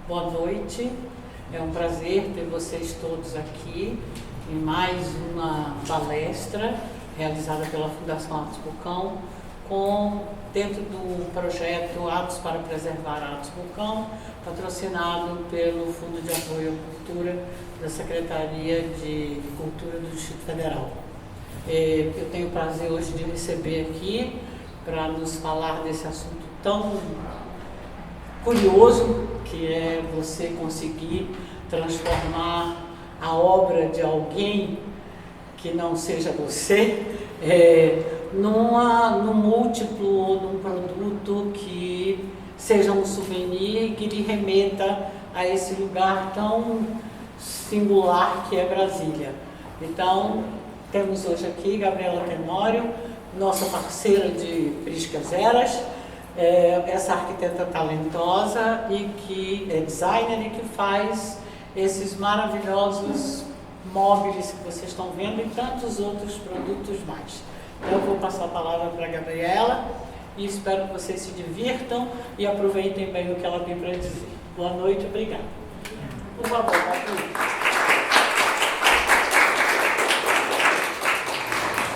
Boa noite, é um prazer ter vocês todos aqui em mais uma palestra realizada pela Fundação Atos Vulcão, dentro do projeto Atos para Preservar Atos Vulcão, patrocinado pelo Fundo de Apoio à Cultura da Secretaria de Cultura do Distrito Federal. Eu tenho o prazer hoje de receber aqui para nos falar desse assunto tão curioso, que é você conseguir transformar a obra de alguém que não seja você num múltiplo ou num produto que seja um souvenir e que lhe remeta a esse lugar tão singular que é Brasília. Então, temos hoje aqui Gabriela Tenório, nossa parceira de Priscas Eras, essa arquiteta talentosa e que é designer e que faz esses maravilhosos móveis que vocês estão vendo e tantos outros produtos mais. Então, eu vou passar a palavra para a Gabriela e espero que vocês se divirtam e aproveitem bem o que ela tem para dizer. Boa noite, obrigada. Por favor, Gabriela.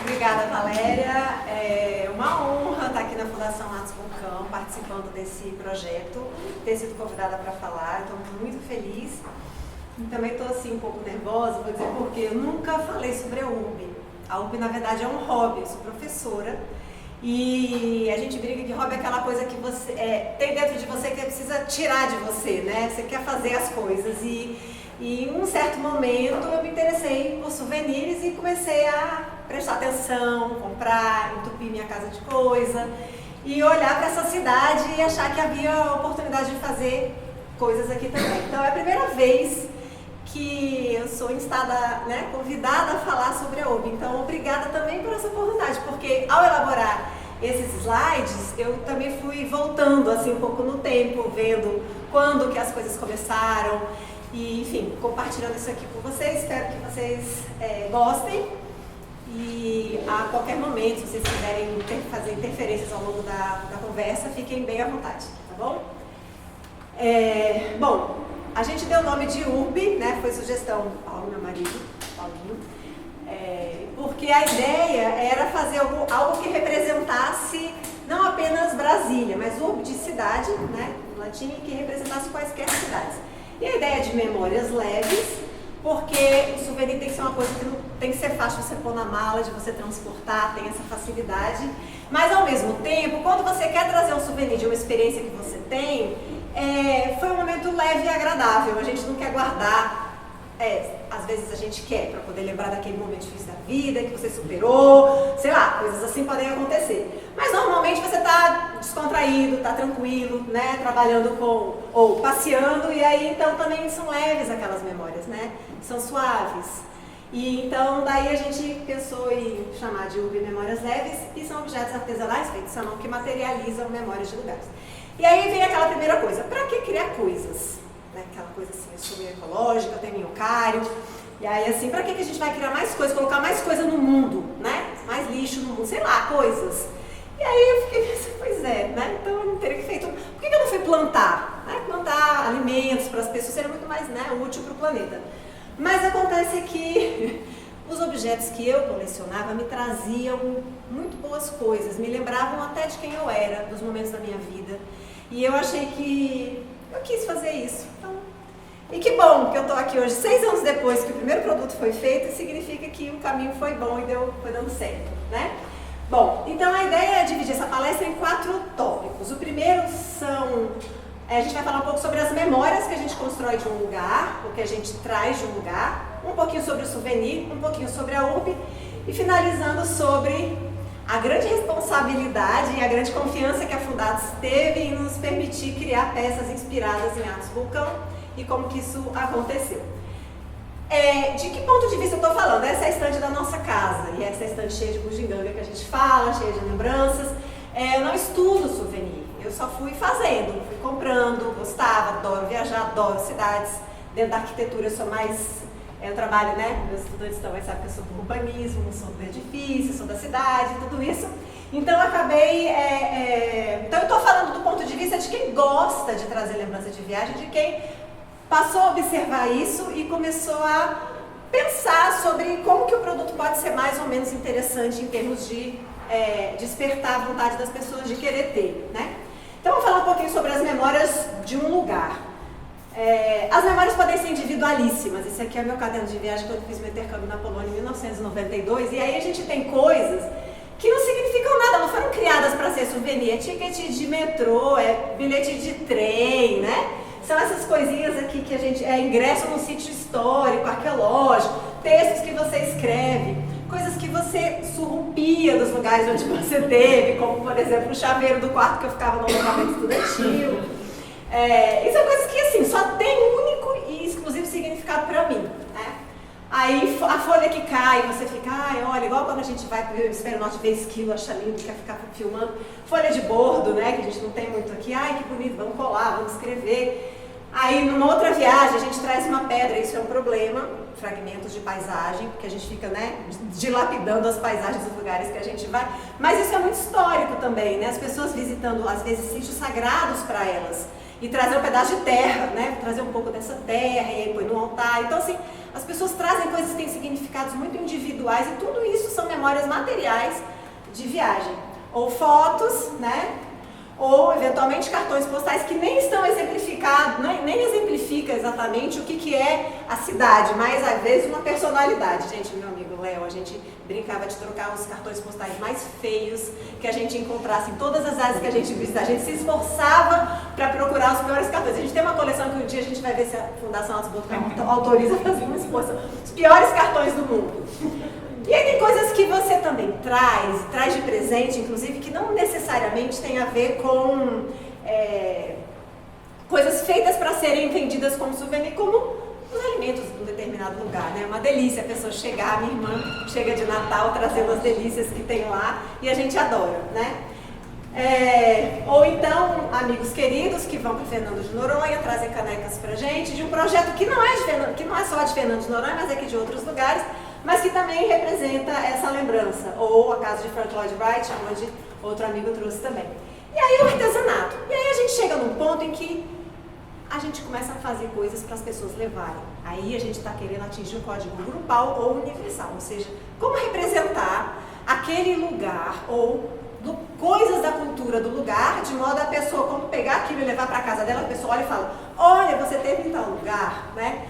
Obrigada, Valéria. É uma honra estar aqui na Fundação Atos Vulcão, participando desse projeto, ter sido convidada para falar. Estou muito feliz. E também estou assim, um pouco nervosa, vou dizer porque eu nunca falei sobre a URB. A URB, na verdade, é um hobby. Eu sou professora e a gente briga que hobby é aquela coisa que você tem dentro de você que precisa tirar de você, né? Você quer fazer as coisas e em um certo momento eu me interessei por souvenirs e comecei a prestar atenção, comprar, entupir minha casa de coisa e olhar para essa cidade e achar que havia a oportunidade de fazer coisas aqui também. Então é a primeira vez que eu sou convidada a falar sobre a URB. Então obrigada também por essa oportunidade, porque ao elaborar esses slides eu também fui voltando assim um pouco no tempo, vendo quando que as coisas começaram e enfim, compartilhando isso aqui com vocês. Espero que vocês gostem. E a qualquer momento, se vocês quiserem fazer interferências ao longo da conversa, fiquem bem à vontade, tá bom? Bom, a gente deu o nome de URB, né? Foi sugestão do Paulo, meu marido, Paulinho, porque a ideia era fazer algo que representasse não apenas Brasília, mas URB de cidade, né? Em latim, que representasse quaisquer cidades. E a ideia de memórias leves, porque o souvenir tem que ser uma coisa que não tem que ser fácil de você pôr na mala, de você transportar, tem essa facilidade. Mas ao mesmo tempo, quando você quer trazer um souvenir de uma experiência que você tem, foi um momento leve e agradável. A gente não quer guardar, às vezes a gente quer para poder lembrar daquele momento difícil da vida, que você superou, sei lá, coisas assim podem acontecer. Mas normalmente você está descontraído, está tranquilo, né, trabalhando ou passeando, e aí então também são leves aquelas memórias, né, são suaves. E então daí a gente pensou em chamar de URB Memórias Leves, e são objetos artesanais feitos à mão que materializam memórias de lugares. E aí vem aquela primeira coisa, para que criar coisas? Né? Aquela coisa assim, eu sou meio ecológica, eu tenho minhocário, e aí assim, para que a gente vai criar mais coisas, colocar mais coisa no mundo, né? Mais lixo no mundo, sei lá, coisas. E aí eu fiquei pensando, pois né? Então eu não teria que feito, por que eu não fui plantar? Né? Plantar alimentos para as pessoas seria muito mais útil para o planeta. Mas acontece que os objetos que eu colecionava me traziam muito boas coisas, me lembravam até de quem eu era, dos momentos da minha vida. E eu achei que eu quis fazer isso. Então, e que bom que eu estou aqui hoje, 6 anos depois que o primeiro produto foi feito, significa que o caminho foi bom e foi dando certo, né? Bom, então a ideia é dividir essa palestra em 4 tópicos. O primeiro a gente vai falar um pouco sobre as memórias que a gente constrói de um lugar, o que a gente traz de um lugar, um pouquinho sobre o souvenir, um pouquinho sobre a URB e finalizando sobre a grande responsabilidade e a grande confiança que a Fundados teve em nos permitir criar peças inspiradas em Atos Vulcão e como que isso aconteceu. De que ponto de vista eu estou falando? Essa é a estante da nossa casa e essa é a estante cheia de bugiganga que a gente fala, cheia de lembranças. Eu não estudo souvenir, eu só fui fazendo, fui comprando, gostava, adoro viajar, adoro cidades. Dentro da arquitetura eu sou mais Eu trabalho, né, meus estudantes também sabem que eu sou do urbanismo, sou do edifício, sou da cidade, tudo isso. Então eu acabei, então eu estou falando do ponto de vista de quem gosta de trazer lembrança de viagem, de quem passou a observar isso e começou a pensar sobre como que o produto pode ser mais ou menos interessante em termos de despertar a vontade das pessoas de querer ter, né? Então vou falar um pouquinho sobre as memórias de um lugar. As memórias podem ser individualíssimas. Esse aqui é meu caderno de viagem quando eu fiz meu intercâmbio na Polônia em 1992. E aí a gente tem coisas que não significam nada, não foram criadas para ser souvenir. É ticket de metrô, é bilhete de trem, né? São essas coisinhas aqui que a gente... ingresso num sítio histórico, arqueológico, textos que você escreve, coisas que você surrupia dos lugares onde você teve, como, por exemplo, o chaveiro do quarto que eu ficava no alojamento estudantil. E são coisas que, assim, só tem único e exclusivo significado para mim, né? Aí a folha que cai, você fica, olha, igual quando a gente vai para o Hemisfério Norte ver esquilo, acha lindo, quer ficar filmando. Folha de bordo, né, que a gente não tem muito aqui, que bonito, vamos colar, vamos escrever. Aí numa outra viagem a gente traz uma pedra, isso é um problema, fragmentos de paisagem, porque a gente fica, né, dilapidando as paisagens dos lugares que a gente vai. Mas isso é muito histórico também, né, as pessoas visitando às vezes sítios sagrados para elas. E trazer um pedaço de terra, né? Trazer um pouco dessa terra e aí põe no altar. Então, assim, as pessoas trazem coisas que têm significados muito individuais e tudo isso são memórias materiais de viagem. Ou fotos, né? Ou, eventualmente, cartões postais que nem estão exemplificados, nem exemplifica exatamente o que é a cidade, mas, às vezes, uma personalidade. Gente, meu amigo Léo, a gente brincava de trocar os cartões postais mais feios que a gente encontrasse em todas as áreas que a gente visita. A gente se esforçava para procurar os piores cartões. A gente tem uma coleção que um dia a gente vai ver se a Fundação Altos Botucatu autoriza a fazer uma exposição. Os piores cartões do mundo. E aí tem coisas que você também traz de presente, inclusive, que não necessariamente tem a ver com coisas feitas para serem vendidas como souvenir, como os alimentos de um determinado lugar, né? Uma delícia a pessoa chegar, minha irmã chega de Natal trazendo as delícias que tem lá e a gente adora, né? Ou então, amigos queridos que vão para Fernando de Noronha, trazem canecas pra gente, de um projeto que não é só de Fernando de Noronha, mas é aqui de outros lugares, mas que também representa essa lembrança, ou a casa de Frank Lloyd Wright, onde outro amigo trouxe também. E aí o artesanato. E aí a gente chega num ponto em que a gente começa a fazer coisas para as pessoas levarem. Aí a gente está querendo atingir um código grupal ou universal, ou seja, como representar aquele lugar ou coisas da cultura do lugar, de modo a pessoa, quando pegar aquilo e levar para casa dela, a pessoa olha e fala, olha, você teve em tal lugar, né?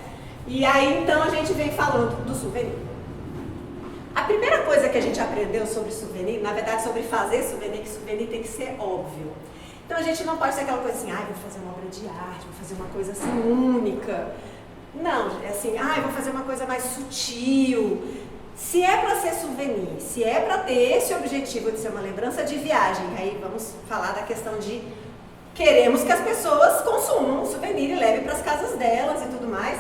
E aí então a gente vem falando do souvenir. A primeira coisa que a gente aprendeu sobre souvenir, na verdade sobre fazer souvenir, que souvenir tem que ser óbvio. Então a gente não pode ser aquela coisa assim, vou fazer uma obra de arte, vou fazer uma coisa assim única. Não, é assim, vou fazer uma coisa mais sutil. Se é para ser souvenir, se é para ter esse objetivo de ser uma lembrança de viagem, aí vamos falar da questão de queremos que as pessoas consumam o souvenir e levem para as casas delas e tudo mais,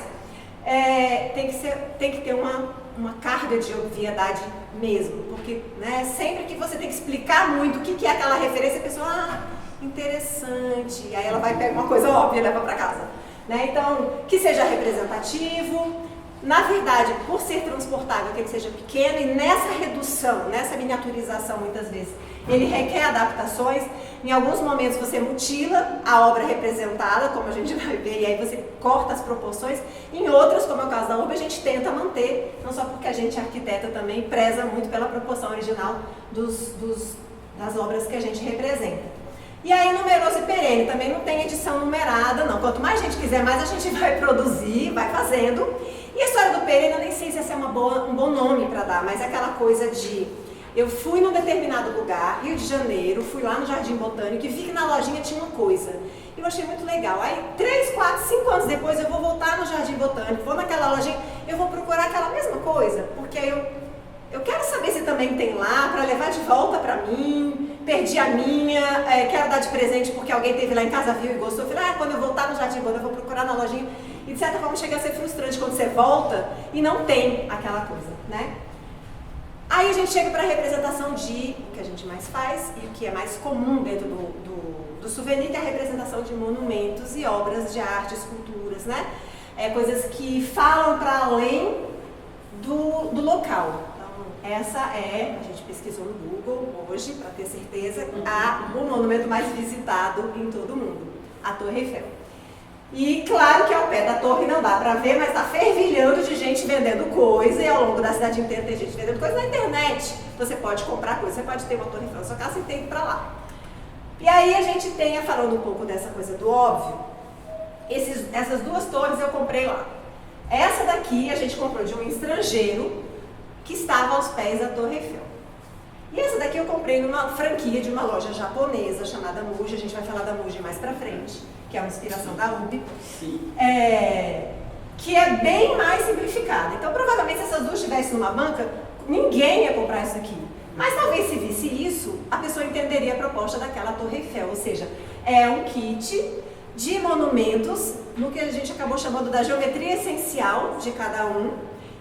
tem que ter uma carga de obviedade mesmo, porque, né, sempre que você tem que explicar muito o que é aquela referência, a pessoa, interessante, e aí ela vai pegar uma coisa óbvia e leva para casa, né? Então, que seja representativo, na verdade, por ser transportável, que ele seja pequeno, e nessa redução, nessa miniaturização muitas vezes, ele requer adaptações. Em alguns momentos você mutila a obra representada, como a gente vai ver, e aí você corta as proporções. Em outras, como é o caso da urba, a gente tenta manter, não só porque a gente arquiteta também preza muito pela proporção original das obras que a gente representa. E aí, numeroso e perene, também não tem edição numerada, não. Quanto mais gente quiser, mais a gente vai produzir, vai fazendo. E a história do perene, eu nem sei se esse é um bom nome para dar, mas é aquela coisa de... Eu fui num determinado lugar, Rio de Janeiro, fui lá no Jardim Botânico e vi que na lojinha tinha uma coisa. E eu achei muito legal. Aí, 3, 4, 5 anos depois, eu vou voltar no Jardim Botânico, vou naquela lojinha, eu vou procurar aquela mesma coisa, porque eu quero saber se também tem lá, para levar de volta para mim, perdi a minha, quero dar de presente porque alguém teve lá em casa, viu e gostou. Eu falei, quando eu voltar no Jardim Botânico, eu vou procurar na lojinha. E de certa forma chega a ser frustrante quando você volta e não tem aquela coisa, né? Aí a gente chega para a representação de o que a gente mais faz e o que é mais comum dentro do souvenir, que é a representação de monumentos e obras de arte, esculturas, né? coisas que falam para além do local. Então, essa a gente pesquisou no Google hoje, para ter certeza, o monumento mais visitado em todo o mundo, a Torre Eiffel. E claro que ao pé da torre não dá para ver, mas está fervilhando de gente vendendo coisa, e ao longo da cidade inteira tem gente vendendo coisa na internet. Você pode comprar coisa, você pode ter uma Torre Eiffel na sua casa e tem que ir para lá. E aí a gente tem, falando um pouco dessa coisa do óbvio, essas duas torres eu comprei lá. Essa daqui a gente comprou de um estrangeiro que estava aos pés da Torre Eiffel. E essa daqui eu comprei numa franquia de uma loja japonesa chamada Muji, a gente vai falar da Muji mais pra frente, que é uma inspiração da UB, que é bem mais simplificada. Então provavelmente se essas duas estivessem numa banca, ninguém ia comprar isso aqui. Mas talvez se visse isso, a pessoa entenderia a proposta daquela Torre Eiffel, ou seja, é um kit de monumentos, no que a gente acabou chamando da geometria essencial de cada um,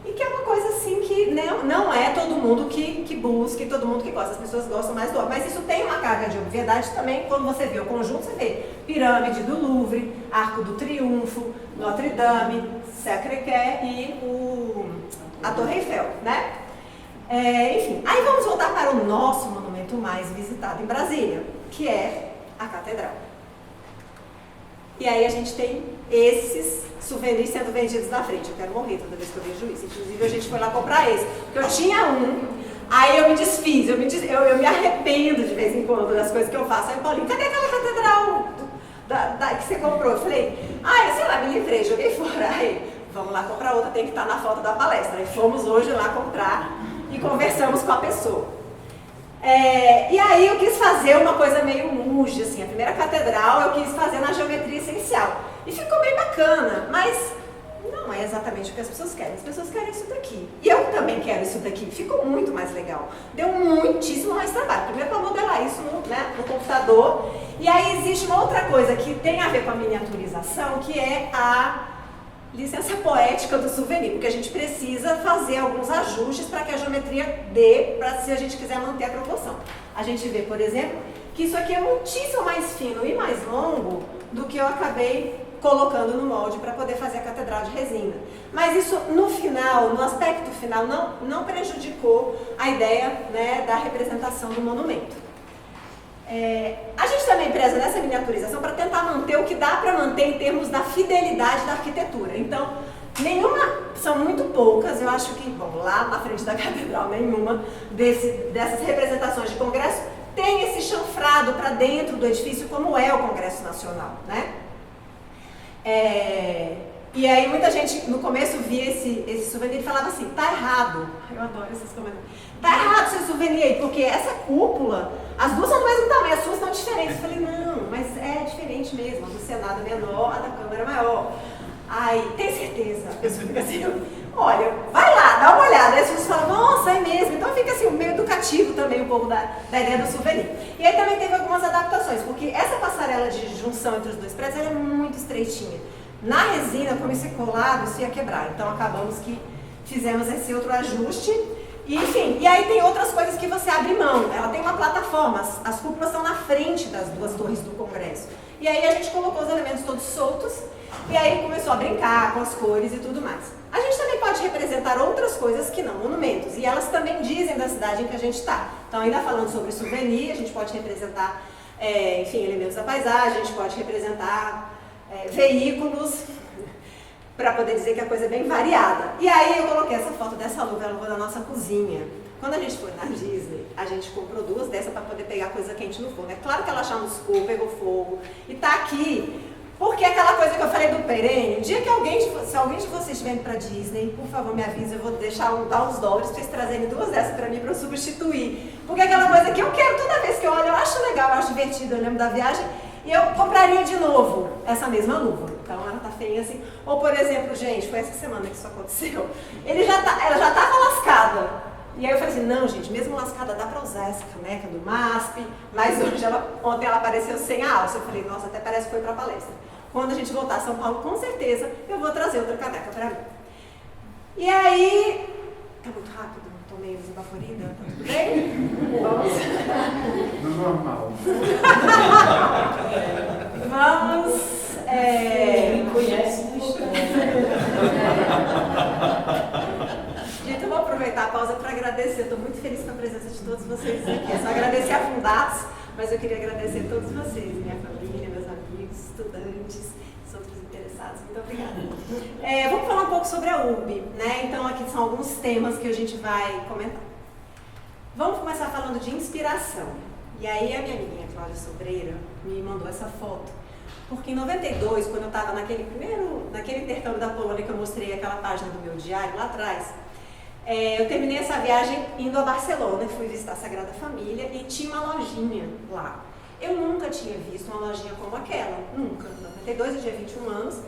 e que é uma coisa assim que não é todo mundo que busca, todo mundo que gosta, as pessoas gostam mais do óbvio, mas isso tem uma carga de obviedade também. Quando você vê o conjunto, você vê Pirâmide do Louvre, Arco do Triunfo, Notre Dame, Sacré-Cœur e a Torre Eiffel, né? Enfim, aí vamos voltar para o nosso monumento mais visitado em Brasília, que é a Catedral. E aí a gente tem esses souvenirs sendo vendidos na frente. Eu quero morrer toda vez que eu vejo isso. Inclusive a gente foi lá comprar esse, porque eu tinha aí eu me desfiz, eu me arrependo de vez em quando das coisas que eu faço. Aí Paulinho, cadê aquela catedral que você comprou? Eu falei, sei lá, me livrei, joguei fora. Aí, vamos lá comprar outra, tem que estar na foto da palestra. Aí fomos hoje lá comprar e conversamos com a pessoa. E aí eu quis fazer uma coisa meio Muji, assim, a primeira catedral eu quis fazer na geometria essencial. E ficou bem bacana, mas não é exatamente o que as pessoas querem. As pessoas querem isso daqui. E eu também quero isso daqui. Ficou muito mais legal. Deu muitíssimo mais trabalho. Primeiro para modelar isso no computador. E aí existe uma outra coisa que tem a ver com a miniaturização, que é a licença poética do souvenir, porque a gente precisa fazer alguns ajustes para que a geometria dê, para se a gente quiser manter a proporção. A gente vê, por exemplo, que isso aqui é muitíssimo mais fino e mais longo do que eu acabei colocando no molde para poder fazer a catedral de resina. Mas isso, no final, no aspecto final, não prejudicou a ideia, né, da representação do monumento. A gente também preza nessa miniaturização para tentar manter o que dá para manter em termos da fidelidade da arquitetura. Então, são muito poucas, eu acho que, bom, lá na frente da catedral, nenhuma dessas representações de congresso tem esse chanfrado para dentro do edifício, como é o Congresso Nacional, né? E aí muita gente no começo via esse souvenir e falava assim, tá errado. Eu adoro esses comentários. Tá errado esse souvenir aí, porque essa cúpula, as duas são do mesmo tamanho, as suas estão diferentes. Eu falei, não, mas é diferente mesmo, a do Senado é menor, a da Câmara é maior. Aí, tem certeza? A pessoa fica assim, olha, vai lá, dá uma olhada. Aí as pessoas falam, nossa, é mesmo. Então fica assim, meio educativo também um pouco da ideia do souvenir. E aí também teve algumas adaptações, porque essa passarela de junção entre os dois prédios ela é muito estreitinha. Na resina, como isso é colado, isso ia quebrar. Então acabamos que fizemos esse outro ajuste. E, enfim, e aí tem outras coisas que você abre mão. Ela tem uma plataforma, as cúpulas estão na frente das duas torres do Congresso. E aí a gente colocou os elementos todos soltos e aí começou a brincar com as cores e tudo mais. A gente também pode representar outras coisas que não monumentos. E elas também dizem da cidade em que a gente está. Então, ainda falando sobre souvenir, a gente pode representar, enfim, elementos da paisagem, a gente pode representar veículos, para poder dizer que a coisa é bem variada. E aí eu coloquei essa foto dessa luva, a luva da nossa cozinha. Quando a gente foi na Disney, a gente comprou duas dessas para poder pegar coisa quente no forno. É claro que ela chamuscou, pegou fogo e tá aqui. Porque aquela coisa que eu falei do perene, o dia que se alguém de vocês estiver indo para Disney, por favor me avisa, eu vou dar uns dólares para vocês trazerem duas dessas para mim, para eu substituir. Porque é aquela coisa que eu quero toda vez que eu olho, eu acho legal, eu acho divertido, eu lembro da viagem, e eu compraria de novo essa mesma luva. Então ela tá feia assim. Ou por exemplo, gente, foi essa semana que isso aconteceu. Ela já tava lascada. E aí eu falei assim, não gente, mesmo lascada dá pra usar essa caneca do MASP, mas ontem ela apareceu sem a alça. Eu falei, nossa, até parece que foi pra palestra. Quando a gente voltar a São Paulo, com certeza, eu vou trazer outra caneca pra mim. E aí, tá muito rápido, tô meio desabaforida, tá tudo bem? Vamos. Normal. Vamos. Quem conhece não está. Gente, eu vou aproveitar a pausa para agradecer. Estou muito feliz com a presença de todos vocês aqui. É só agradecer a Fundados, mas eu queria agradecer a todos vocês, minha família, meus amigos, estudantes, outros interessados. Muito obrigada. Vamos falar um pouco sobre a URB, né? Então, aqui são alguns temas que a gente vai comentar. Vamos começar falando de inspiração. E aí, a minha amiguinha Cláudia Sobreira me mandou essa foto. Porque em 92, quando eu estava naquele intercâmbio da Polônia que eu mostrei aquela página do meu diário lá atrás, eu terminei essa viagem indo a Barcelona, fui visitar a Sagrada Família e tinha uma lojinha lá. Eu nunca tinha visto uma lojinha como aquela, nunca. Em 92 eu tinha 21 anos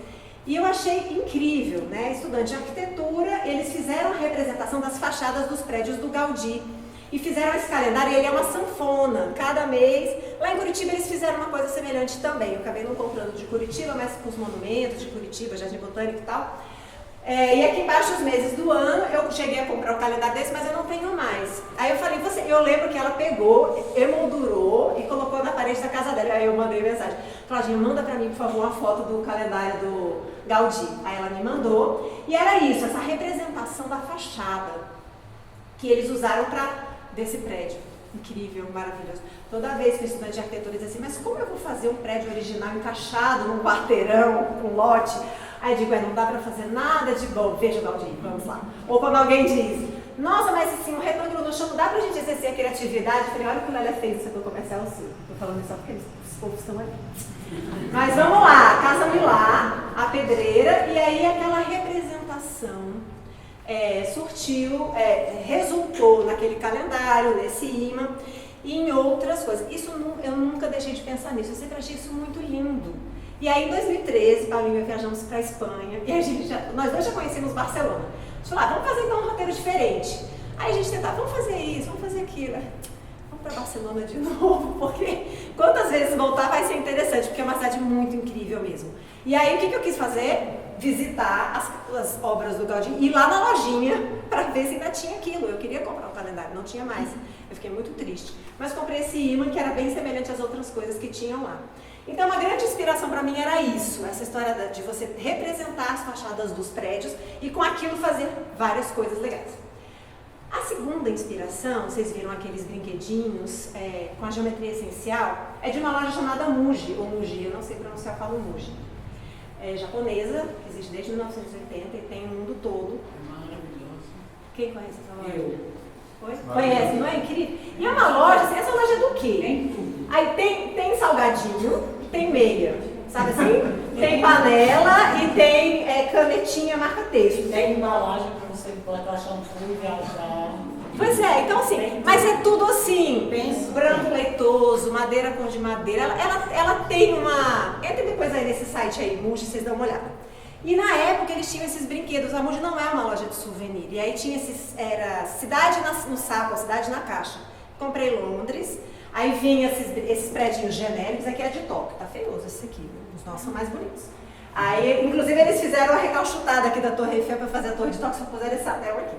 e eu achei incrível, né? Estudante de arquitetura, eles fizeram a representação das fachadas dos prédios do Gaudí. E fizeram esse calendário, e ele é uma sanfona, cada mês. Lá em Curitiba eles fizeram uma coisa semelhante também. Eu acabei não comprando de Curitiba, mas com os monumentos de Curitiba, Jardim Botânico e tal. E aqui embaixo, os meses do ano, eu cheguei a comprar um calendário desse, mas eu não tenho mais. Aí eu falei, eu lembro que ela pegou, emoldurou e colocou na parede da casa dela. Aí eu mandei mensagem, Claudinha, manda pra mim, por favor, uma foto do calendário do Gaudí. Aí ela me mandou, e era isso, essa representação da fachada que eles usaram desse prédio. Incrível, maravilhoso. Toda vez que o estudante de arquitetura diz assim, mas como eu vou fazer um prédio original encaixado num quarteirão, um lote? Aí eu digo, não dá pra fazer nada de bom. Veja o Gaudí, vamos lá. Ou quando alguém diz, nossa, mas assim, um retângulo no chão, não dá pra gente exercer a criatividade? Eu falei, olha como ela fez isso aqui no Comercial Sul. Tô falando isso só porque os povos estão ali. Mas vamos lá, Casa Milá, a pedreira, e aí aquela representação resultou naquele calendário, nesse imã e em outras coisas. Eu nunca deixei de pensar nisso, eu sempre achei isso muito lindo. E aí em 2013, Paulinho e eu viajamos para a Espanha e nós dois já conhecemos Barcelona. A gente falou, vamos fazer então um roteiro diferente. Aí a gente tentava, vamos fazer isso, vamos fazer aquilo. Vamos para Barcelona de novo, porque quantas vezes voltar vai ser interessante, porque é uma cidade muito incrível mesmo. E aí o que eu quis fazer? Visitar as obras do Gaudí, ir lá na lojinha para ver se ainda tinha aquilo. Eu queria comprar um calendário, não tinha mais. Eu fiquei muito triste. Mas comprei esse imã que era bem semelhante às outras coisas que tinham lá. Então, uma grande inspiração para mim era isso, essa história de você representar as fachadas dos prédios e com aquilo fazer várias coisas legais. A segunda inspiração, vocês viram aqueles brinquedinhos com a geometria essencial, é de uma loja chamada Muji, ou Muji, eu não sei pronunciar, eu falo Muji. É japonesa, que existe desde 1980 e tem no mundo todo. É maravilhoso. Quem conhece essa loja? Eu. Conhece, não é incrível? E é uma loja, assim, essa loja é do quê? Tem tudo. Aí tem salgadinho, tem meia, sabe assim? Tem panela e tem canetinha marca texto. Tem embalagem para você botar shampoo e viajar. Pois é, então assim, mas é tudo assim, Pensa. branco leitoso, madeira cor de madeira, ela tem uma... Entre depois aí nesse site aí, Muji, vocês dão uma olhada. E na época eles tinham esses brinquedos, a Muji não é uma loja de souvenir, e aí tinha era cidade no saco, cidade na caixa. Comprei em Londres, aí vinha esses prédios genéricos, aqui é de Tóquio, tá feioso esse aqui, os nossos são mais bonitos. Aí, inclusive, eles fizeram a recalchutada aqui da Torre Eiffel para fazer a Torre de Tóquio, só puseram esse anel aqui.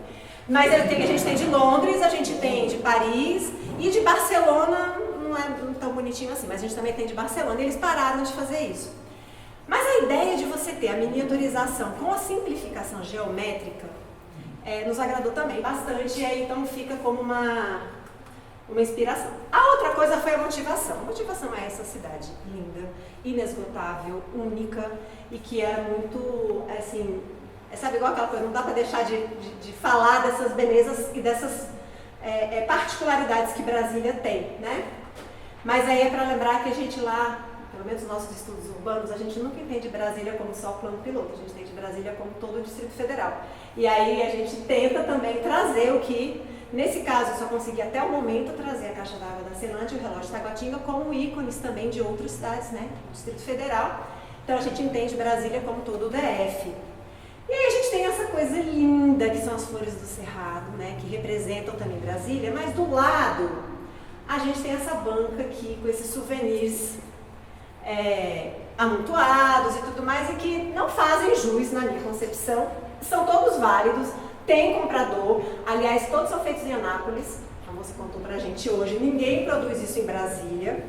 Mas a gente tem de Londres, a gente tem de Paris e de Barcelona, não é tão bonitinho assim, mas a gente também tem de Barcelona e eles pararam de fazer isso. Mas a ideia de você ter a miniaturização com a simplificação geométrica nos agradou também bastante e aí então fica como uma inspiração. A outra coisa foi a motivação. A motivação é essa cidade linda, inesgotável, única e que é muito, assim... sabe igual aquela coisa, não dá para deixar de falar dessas belezas e dessas particularidades que Brasília tem, né? Mas aí é para lembrar que a gente lá, pelo menos nos nossos estudos urbanos, a gente nunca entende Brasília como só o plano piloto, a gente entende Brasília como todo o Distrito Federal. E aí a gente tenta também trazer o que, nesse caso, eu só consegui até o momento trazer a caixa d'água da Ceilândia e o relógio Taguatinga como ícones também de outras cidades, né? Do Distrito Federal. Então a gente entende Brasília como todo o DF. E aí a gente tem essa coisa linda que são as flores do Cerrado, né, que representam também Brasília, mas do lado a gente tem essa banca aqui com esses souvenirs amontoados e tudo mais e que não fazem jus na minha concepção, são todos válidos, tem comprador, aliás todos são feitos em Anápolis, a moça contou pra gente hoje, ninguém produz isso em Brasília,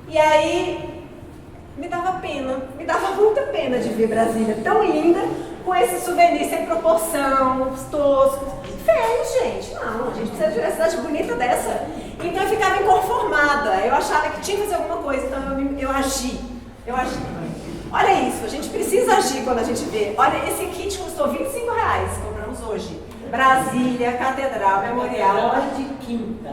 e aí me dava muita pena de ver Brasília tão linda, com esses souvenirs sem proporção, toscos. Feio, gente. Não, a gente precisa de uma cidade bonita dessa. Então eu ficava inconformada, eu achava que tinha que fazer alguma coisa, então eu agi. Olha isso, a gente precisa agir quando a gente vê. Olha, esse kit custou R$25, compramos hoje. Brasília, Catedral, Memorial. Olha de quinta.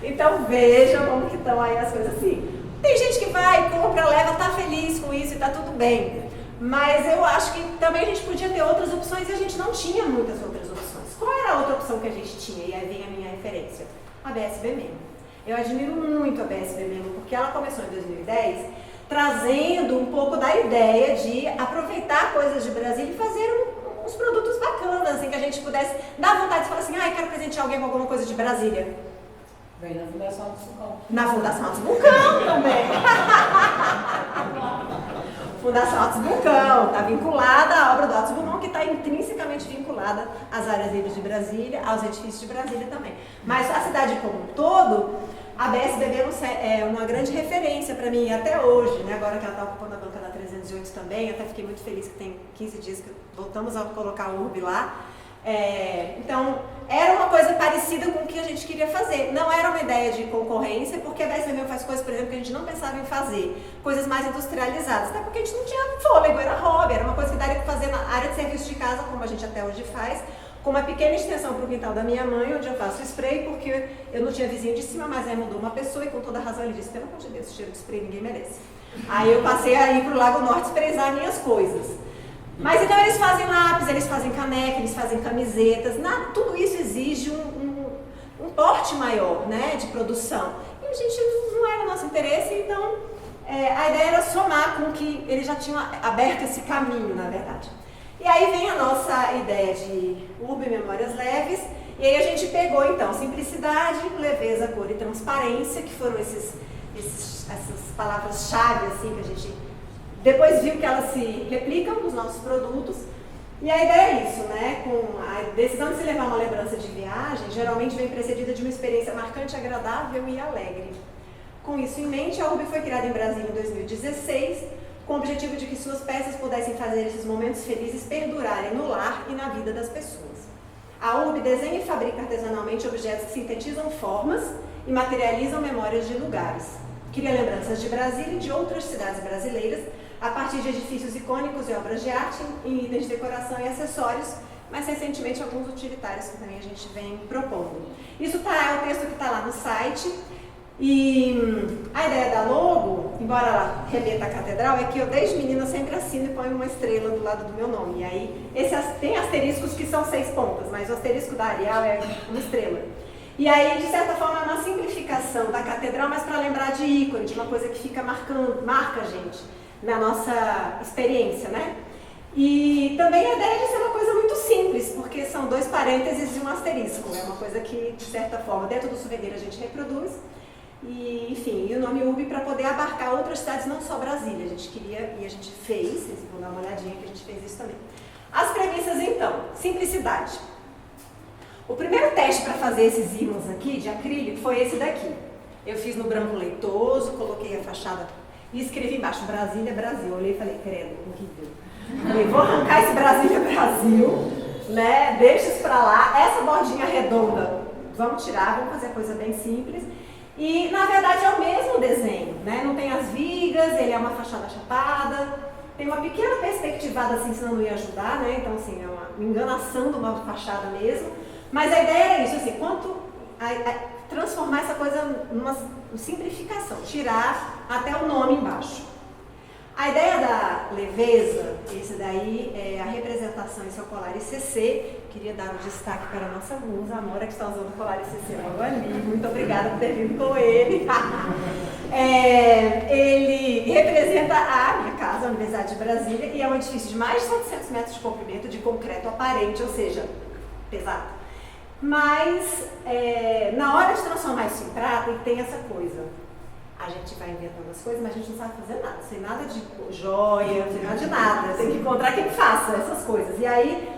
Então vejam como que estão aí as coisas assim. Tem gente que vai, compra, leva, tá feliz com isso e tá tudo bem. Mas eu acho que também a gente podia ter outras opções e a gente não tinha muitas outras opções. Qual era a outra opção que a gente tinha? E aí vem a minha referência. A BSB Memo. Eu admiro muito a BSB Memo porque ela começou em 2010 trazendo um pouco da ideia de aproveitar coisas de Brasília e fazer uns produtos bacanas, assim, que a gente pudesse dar vontade de falar assim, quero presentear alguém com alguma coisa de Brasília. Vem na Fundação Altos Vulcão. Na Fundação Altos Vulcão também. Fundação Altos Vulcão, está vinculada à obra do Altos Vulcão, que está intrinsecamente vinculada às áreas livres de Brasília, aos edifícios de Brasília também. Mas a cidade como um todo, a BSBB é uma grande referência para mim até hoje, né? Agora que ela está ocupando a banca da 308 também, até fiquei muito feliz que tem 15 dias que voltamos a colocar o URB lá. Então, era uma coisa parecida com o que a gente queria fazer. Não era uma ideia de concorrência, porque a BSBB faz coisas, por exemplo, que a gente não pensava em fazer. Coisas mais industrializadas, até porque a gente não tinha fôlego, era hobby, era uma coisa que daria para fazer na área de serviço de casa, como a gente até hoje faz, com uma pequena extensão para o quintal da minha mãe, onde eu faço spray, porque eu não tinha vizinho de cima, mas aí mudou uma pessoa e com toda razão ele disse, pelo amor de Deus, cheiro de spray ninguém merece. Aí eu passei a ir para o Lago Norte sprayzar minhas coisas. Mas então eles fazem lápis, eles fazem caneca, eles fazem camisetas, tudo isso exige um porte maior, né, de produção. E a gente não era o nosso interesse, então a ideia era somar com que eles já tinham aberto esse caminho, na verdade. E aí vem a nossa ideia de URB Memórias Leves, e aí a gente pegou então simplicidade, leveza, cor e transparência, que foram essas palavras-chave assim, que a gente depois viu que elas se replicam nos nossos produtos. E a ideia é isso, né? Com a decisão de se levar uma lembrança de viagem, geralmente vem precedida de uma experiência marcante, agradável e alegre. Com isso em mente, a URB foi criada em Brasília em 2016, com o objetivo de que suas peças pudessem fazer esses momentos felizes perdurarem no lar e na vida das pessoas. A URB desenha e fabrica artesanalmente objetos que sintetizam formas e materializam memórias de lugares. Cria lembranças de Brasília e de outras cidades brasileiras, a partir de edifícios icônicos e obras de arte, em itens de decoração e acessórios, mas recentemente alguns utilitários que também a gente vem propondo. Isso é o texto que está lá no site, e a ideia da logo, embora ela remeta à catedral, é que eu desde menina sempre assino e ponho uma estrela do lado do meu nome. E aí, tem asteriscos que são 6 pontas, mas o asterisco da Arial é uma estrela. E aí, de certa forma, é uma simplificação da catedral, mas para lembrar de ícone, de uma coisa que fica marca a gente na nossa experiência, né? E também a ideia de ser uma coisa muito simples, porque são 2 parênteses e um asterisco. É uma coisa que, de certa forma, dentro do souvenir a gente reproduz. E, enfim, e o nome URB para poder abarcar outras cidades, não só Brasília. A gente queria, e a gente fez, vocês vão dar uma olhadinha que a gente fez isso também. As premissas, então, simplicidade. O primeiro teste para fazer esses ímãs aqui, de acrílico, foi esse daqui. Eu fiz no branco leitoso, coloquei a fachada e escrevi embaixo, Brasília, Brasil. Eu olhei e falei, credo, horrível. Falei, vou arrancar esse Brasília, Brasil, né? Deixa isso pra lá. Essa bordinha redonda, vamos tirar, vamos fazer coisa bem simples. E, na verdade, é o mesmo desenho, né? Não tem as vigas, ele é uma fachada chapada, tem uma pequena perspectivada assim, senão não ia ajudar, né? Então, assim, é uma enganação de uma fachada mesmo. Mas a ideia era isso, assim, transformar essa coisa numa simplificação, tirar até o nome embaixo. A ideia da leveza, esse daí é a representação em seu colar ICC. Queria dar um destaque para a nossa musa, a Amora, que está usando o colar ICC logo ali. Muito obrigada por ter vindo com ele. Ele representa a minha casa, a Universidade de Brasília, e é um edifício de mais de 700 metros de comprimento, de concreto aparente, ou seja, pesado. Mas, na hora de transformar isso em prata, tem essa coisa. A gente vai inventando as coisas, mas a gente não sabe fazer nada. Sem nada de joia, sem nada de nada. Tem que encontrar quem faça essas coisas. E aí,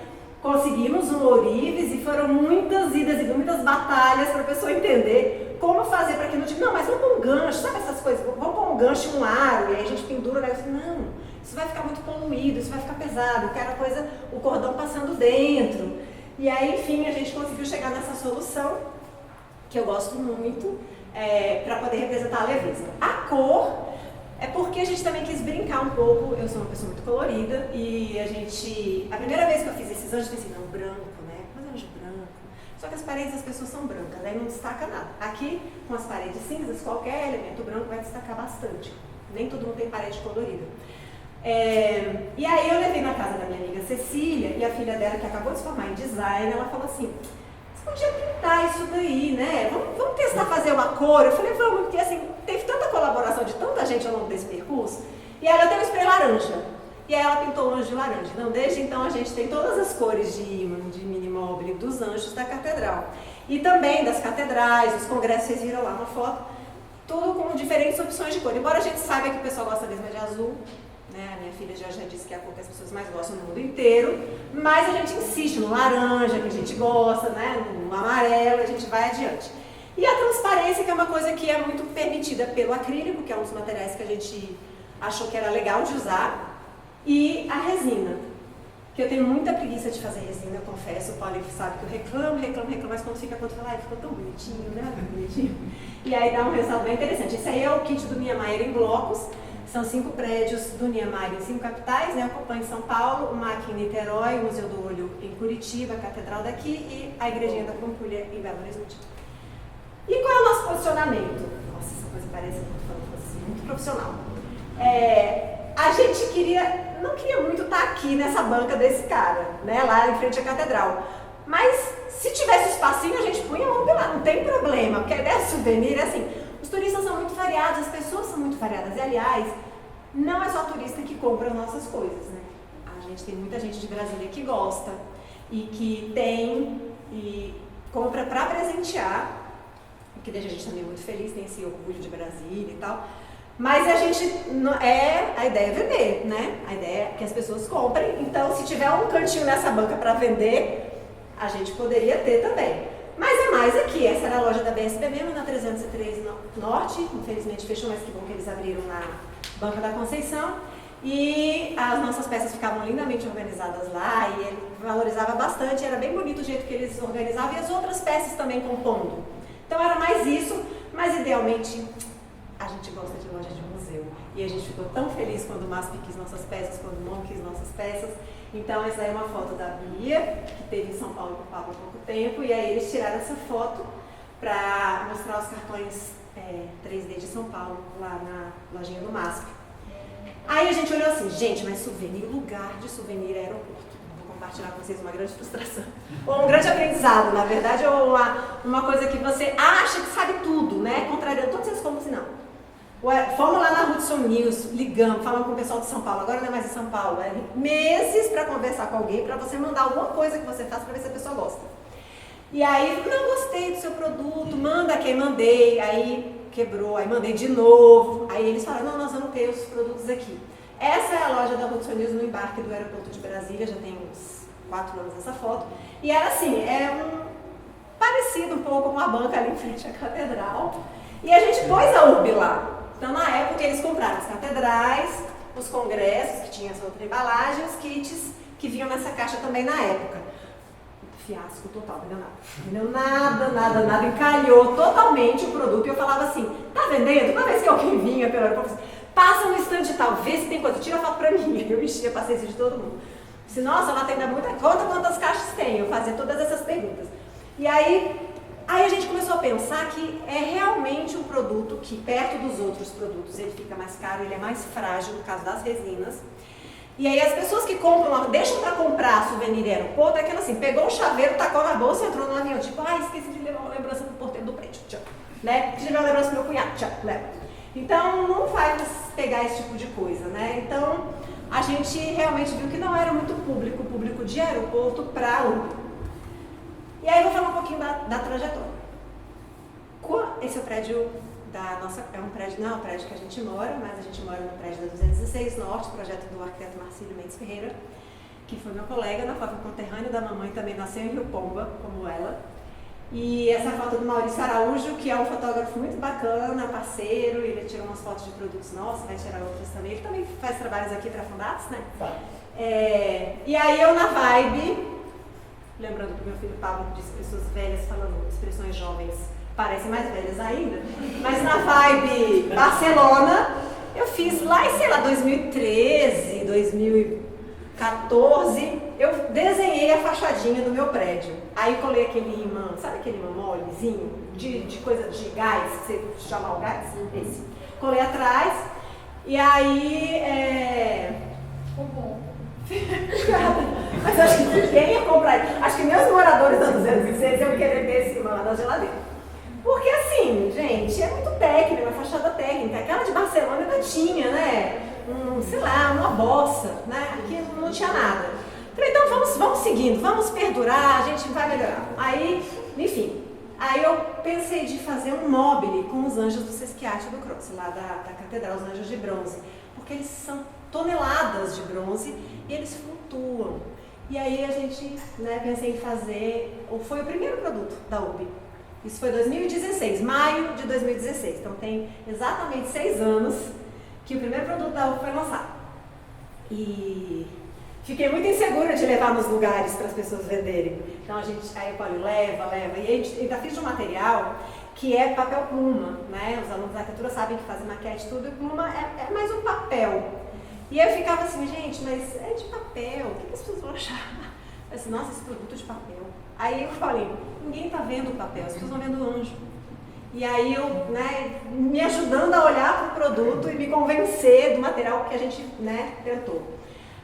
conseguimos um ourives e foram muitas idas e muitas batalhas para a pessoa entender como fazer para que não diga, não, mas vamos pôr um gancho, sabe essas coisas? Vamos pôr um gancho e um aro, e aí a gente pendura, né? Não, isso vai ficar muito poluído, isso vai ficar pesado, eu quero a coisa, o cordão passando dentro. E aí, enfim, a gente conseguiu chegar nessa solução, que eu gosto muito, para poder representar a leveza. A cor é porque a gente também quis brincar um pouco, eu sou uma pessoa muito colorida, e a primeira vez que eu fiz esses anjos, eu pensei, não, branco, né? Mas anjo branco. Só que as paredes das pessoas são brancas, aí não destaca nada. Aqui, com as paredes cinzas, qualquer elemento branco vai destacar bastante. Nem todo mundo tem parede colorida. E aí eu levei na casa da minha amiga Cecília, e a filha dela, que acabou de se formar em design, ela falou assim, você podia pintar isso daí, né? Vamos testar fazer uma cor? Eu falei, vamos, porque assim, teve tanta colaboração de tanta gente ao longo desse percurso, e aí ela tem um spray laranja. E aí ela pintou um anjo de laranja. Então, desde então, a gente tem todas as cores de imã, de mini mobile, dos anjos da catedral. E também das catedrais, os congressos, vocês viram lá uma foto, tudo com diferentes opções de cor. Embora a gente saiba que o pessoal gosta mesmo de azul, né? A minha filha já disse que é a cor que as pessoas mais gostam no mundo inteiro, mas a gente insiste no laranja, que a gente gosta, né? No amarelo, a gente vai adiante. E a transparência, que é uma coisa que é muito permitida pelo acrílico, que é um dos materiais que a gente achou que era legal de usar, e a resina, que eu tenho muita preguiça de fazer resina, eu confesso. O Paulo sabe que eu reclamo, mas quando fica pronto, eu falo, ai, ficou tão bonitinho, né? Bonitinho. E aí dá um resultado bem interessante. Esse aí é o kit do Niemeyer em blocos, são 5 prédios do Niemeyer em 5 capitais, né? O Copan em São Paulo, o MAC em Niterói, o Museu do Olho em Curitiba, a Catedral daqui e a Igrejinha da Pampulha em Belo Horizonte. E qual é o nosso posicionamento? Nossa, essa coisa parece muito profissional. A gente não queria muito estar aqui nessa banca desse cara, né, lá em frente à catedral. Mas se tivesse espacinho, a gente punha um lá, não tem problema, porque a ideia do souvenir é assim, os turistas são muito variados, as pessoas são muito variadas. E, aliás, não é só turista que compra as nossas coisas, né? A gente tem muita gente de Brasília que gosta e que tem e compra para presentear, o que deixa a gente também muito feliz, tem esse orgulho de Brasília e tal. Mas a ideia é vender, né? A ideia é que as pessoas comprem. Então, se tiver um cantinho nessa banca para vender, a gente poderia ter também. Mas é mais aqui. Essa era a loja da BSB mesmo, na 303 Norte. Infelizmente fechou, mas que bom que eles abriram na Banca da Conceição. E as nossas peças ficavam lindamente organizadas lá e ele valorizava bastante. Era bem bonito o jeito que eles organizavam e as outras peças também compondo. Então era mais isso, mas idealmente a gente gosta de loja de museu. E a gente ficou tão feliz quando o MASP quis nossas peças, quando o MON quis nossas peças. Então essa aí é uma foto da Bia, que teve em São Paulo há pouco tempo. E aí eles tiraram essa foto para mostrar os cartões 3D de São Paulo, lá na lojinha do MASP. Aí a gente olhou assim, gente, mas souvenir, lugar de souvenir é aeroporto. Vou compartilhar com vocês uma grande frustração. Ou um grande aprendizado, na verdade, ou uma coisa que você acha que sabe tudo, né? Contrariando todos esses como se não. Fomos lá na Hudson News, ligamos, falando com o pessoal de São Paulo, agora não é mais em São Paulo, meses para conversar com alguém, para você mandar alguma coisa que você faça para ver se a pessoa gosta. E aí, não gostei do seu produto, manda quem mandei, aí quebrou, aí mandei de novo, aí eles falaram, não, nós vamos ter os produtos aqui. Essa é a loja da Hudson News no embarque do aeroporto de Brasília, já tem uns 4 anos essa foto, e era assim, parecido um pouco com a banca ali em frente à catedral, e a gente pôs a URB lá. Então, na época, eles compraram as catedrais, os congressos, que tinham essa outra embalagem, os kits que vinham nessa caixa também na época. Fiasco total, não deu nada, encalhou totalmente o produto. E eu falava assim, tá vendendo? Toda vez que alguém vinha pelo aeroporto, passa no estande e tal, vê se tem coisa, tira a foto pra mim. Eu enchia a paciência de todo mundo. Disse, nossa, lá tem muita conta, quantas caixas tem? Eu fazia todas essas perguntas. E aí a gente começou a pensar que é realmente um produto que, perto dos outros produtos, ele fica mais caro, ele é mais frágil, no caso das resinas. E aí as pessoas que compram, deixam para comprar souvenir em aeroporto, é aquela assim, pegou o chaveiro, tacou na bolsa e entrou no avião, tipo, esqueci de levar uma lembrança pro porteiro do prédio, tchau, né? Esqueci de levar uma lembrança pro meu cunhado, tchau, leva. Então, não vai pegar esse tipo de coisa, né? Então, a gente realmente viu que não era muito público de aeroporto para Uber. E aí eu vou falar um pouquinho da trajetória. Esse é o prédio da nossa, não é um prédio que a gente mora, mas a gente mora no prédio da 216 Norte, projeto do arquiteto Marcílio Mendes Ferreira, que foi meu colega na fábrica conterrânea da mamãe, também nasceu em Rio Pomba, como ela. E essa foto do Maurício Araújo, que é um fotógrafo muito bacana, parceiro, ele tirou umas fotos de produtos nossos, vai tirar outras também. Ele também faz trabalhos aqui para Fundatos, né? E aí eu na vibe, lembrando que meu filho Pablo disse pessoas velhas falando expressões jovens, parecem mais velhas ainda, mas na vibe Barcelona, eu fiz lá em, sei lá, 2013, 2014, eu desenhei a fachadinha do meu prédio. Aí colei aquele imã, sabe aquele imã molezinho, de coisa de gás, que você chama o gás? Esse. Colei atrás, e aí... Mas acho que ninguém ia comprar. Acho que meus moradores da 206 iam querer ver esse imã lá na geladeira. Porque assim, gente, é muito técnica, uma fachada técnica. Aquela de Barcelona ainda tinha, né? Sei lá, uma bossa, né? Aqui não tinha nada. Falei, então vamos seguindo, vamos perdurar, a gente vai melhorar. Aí, enfim, aí eu pensei de fazer um mobile com os anjos do Sesquiate do Cross, lá da catedral, os anjos de bronze. Porque eles são toneladas de bronze e eles flutuam. E aí a gente, né, pensei em fazer, foi o primeiro produto da URB. Isso foi 2016, maio de 2016. Então tem exatamente 6 anos que o primeiro produto da URB foi lançado. E fiquei muito insegura de levar nos lugares para as pessoas venderem. Então aí eu falei, leva. E a gente ainda fiz de um material que é papel pluma, né? Os alunos da arquitetura sabem que fazem maquete e tudo, e pluma é mais um papel. E eu ficava assim, gente, mas é de papel, o que as pessoas vão achar? Eu disse, nossa, esse produto é de papel. Aí eu falei, ninguém está vendo o papel, as pessoas estão vendo o anjo. E aí eu, né, me ajudando a olhar para o produto e me convencer do material que a gente, né, tentou.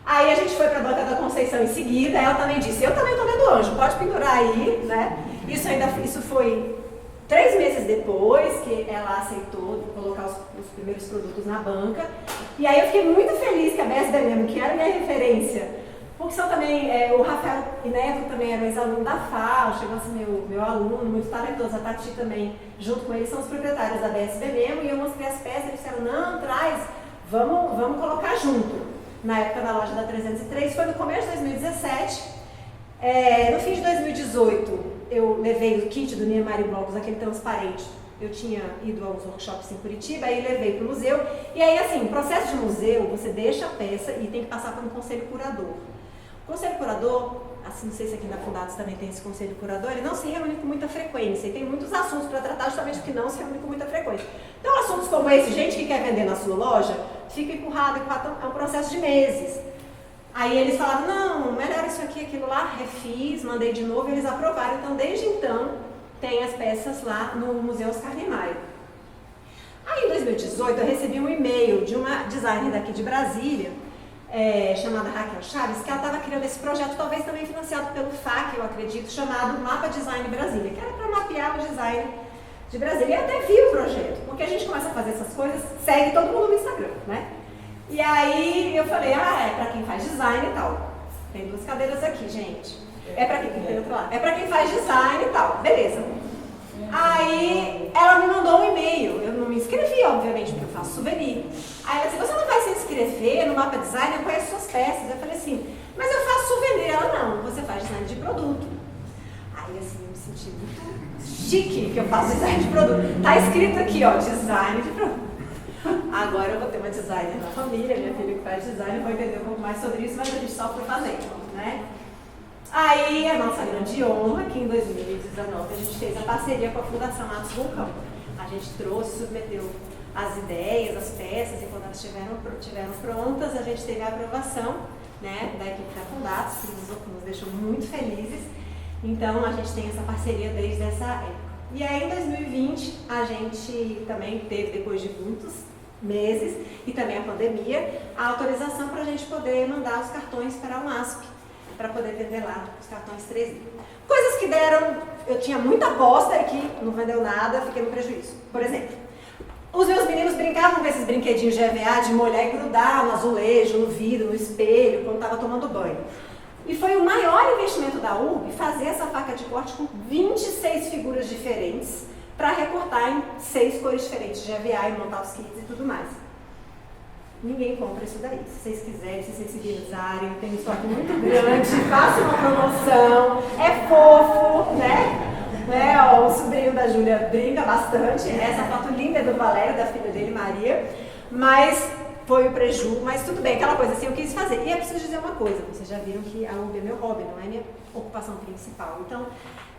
Aí a gente foi para a Banca da Conceição em seguida, ela também disse, eu também estou vendo o anjo, pode pendurar aí, né? Isso foi 3 meses depois que ela aceitou colocar os primeiros produtos na banca. E aí eu fiquei muito feliz que a BSBM, que era minha referência, porque são também, o Rafael Neto também era ex-aluno da FAO, chegou a ser meu aluno, muito talentoso, a Tati também, junto com eles, são os proprietários da BSBM, e eu mostrei as peças, eles disseram, não, traz, vamos colocar junto. Na época da loja da 303, foi no começo de 2017, no fim de 2018, eu levei o kit do Niemeyer Blocos, aquele transparente. Eu tinha ido aos workshops em Curitiba, aí levei para o museu. E aí, assim, processo de museu, você deixa a peça e tem que passar por um conselho curador. O conselho curador, assim, não sei se aqui na Fundatos também tem esse conselho curador, ele não se reúne com muita frequência. E tem muitos assuntos para tratar justamente porque não se reúne com muita frequência. Então, assuntos como esse, gente que quer vender na sua loja, fica empurrado, é um processo de meses. Aí eles falaram, não, melhor isso aqui, aquilo lá, refiz, mandei de novo, e eles aprovaram. Então, desde então, tem as peças lá no Museu Oscar Niemeyer. Aí, em 2018, eu recebi um e-mail de uma designer daqui de Brasília, chamada Raquel Chaves, que ela estava criando esse projeto, talvez também financiado pelo FAC, eu acredito, chamado Mapa Design Brasília, que era para mapear o design de Brasília. E eu até vi o projeto, porque a gente começa a fazer essas coisas, segue todo mundo no Instagram, né? E aí eu falei, é para quem faz design e tal. Tem 2 cadeiras aqui, gente. É para quem tem outro lado. É para quem faz design e tal. Beleza. Aí ela me mandou um e-mail. Eu não me inscrevi, obviamente, porque eu faço souvenir. Aí ela disse, você não vai se inscrever no Mapa Design? Eu conheço suas peças. Eu falei assim, mas eu faço souvenir. Ela, não, você faz design de produto. Aí assim, eu me senti muito chique que eu faço design de produto. Tá escrito aqui, ó, design de produto. Agora eu vou ter uma designer na família, minha filha que faz design, eu vou entender um pouco mais sobre isso, mas a gente só foi fazendo, né? Aí a nossa grande honra, que em 2019 a gente fez a parceria com a Fundação Atos Vulcão. A gente trouxe, submeteu as ideias, as peças, e quando elas estiveram prontas, a gente teve a aprovação, né, da equipe da Fundatos, que nos deixou muito felizes. Então a gente tem essa parceria desde essa época. E aí em 2020 a gente também teve, depois de muitos meses e também a pandemia, a autorização para a gente poder mandar os cartões para a UNASP, para poder vender lá os cartões 3D. Coisas que deram, eu tinha muita aposta e que não vendeu nada, fiquei no prejuízo. Por exemplo, os meus meninos brincavam com esses brinquedinhos de EVA, de molhar e grudar no azulejo, no vidro, no espelho, quando estava tomando banho. E foi o maior investimento da URB fazer essa faca de corte com 26 figuras diferentes para recortar em 6 cores diferentes de EVA e montar os kits e tudo mais. Ninguém compra isso daí. Se vocês quiserem, se sensibilizarem, tem um estoque muito grande, façam uma promoção, é fofo, né? né? O sobrinho da Júlia brinca bastante. Essa foto linda é do Valério, da filha dele, Maria. Mas foi o preju, mas tudo bem, aquela coisa assim, eu quis fazer. E é preciso dizer uma coisa, vocês já viram que a URB é meu hobby, não é minha ocupação principal. Então,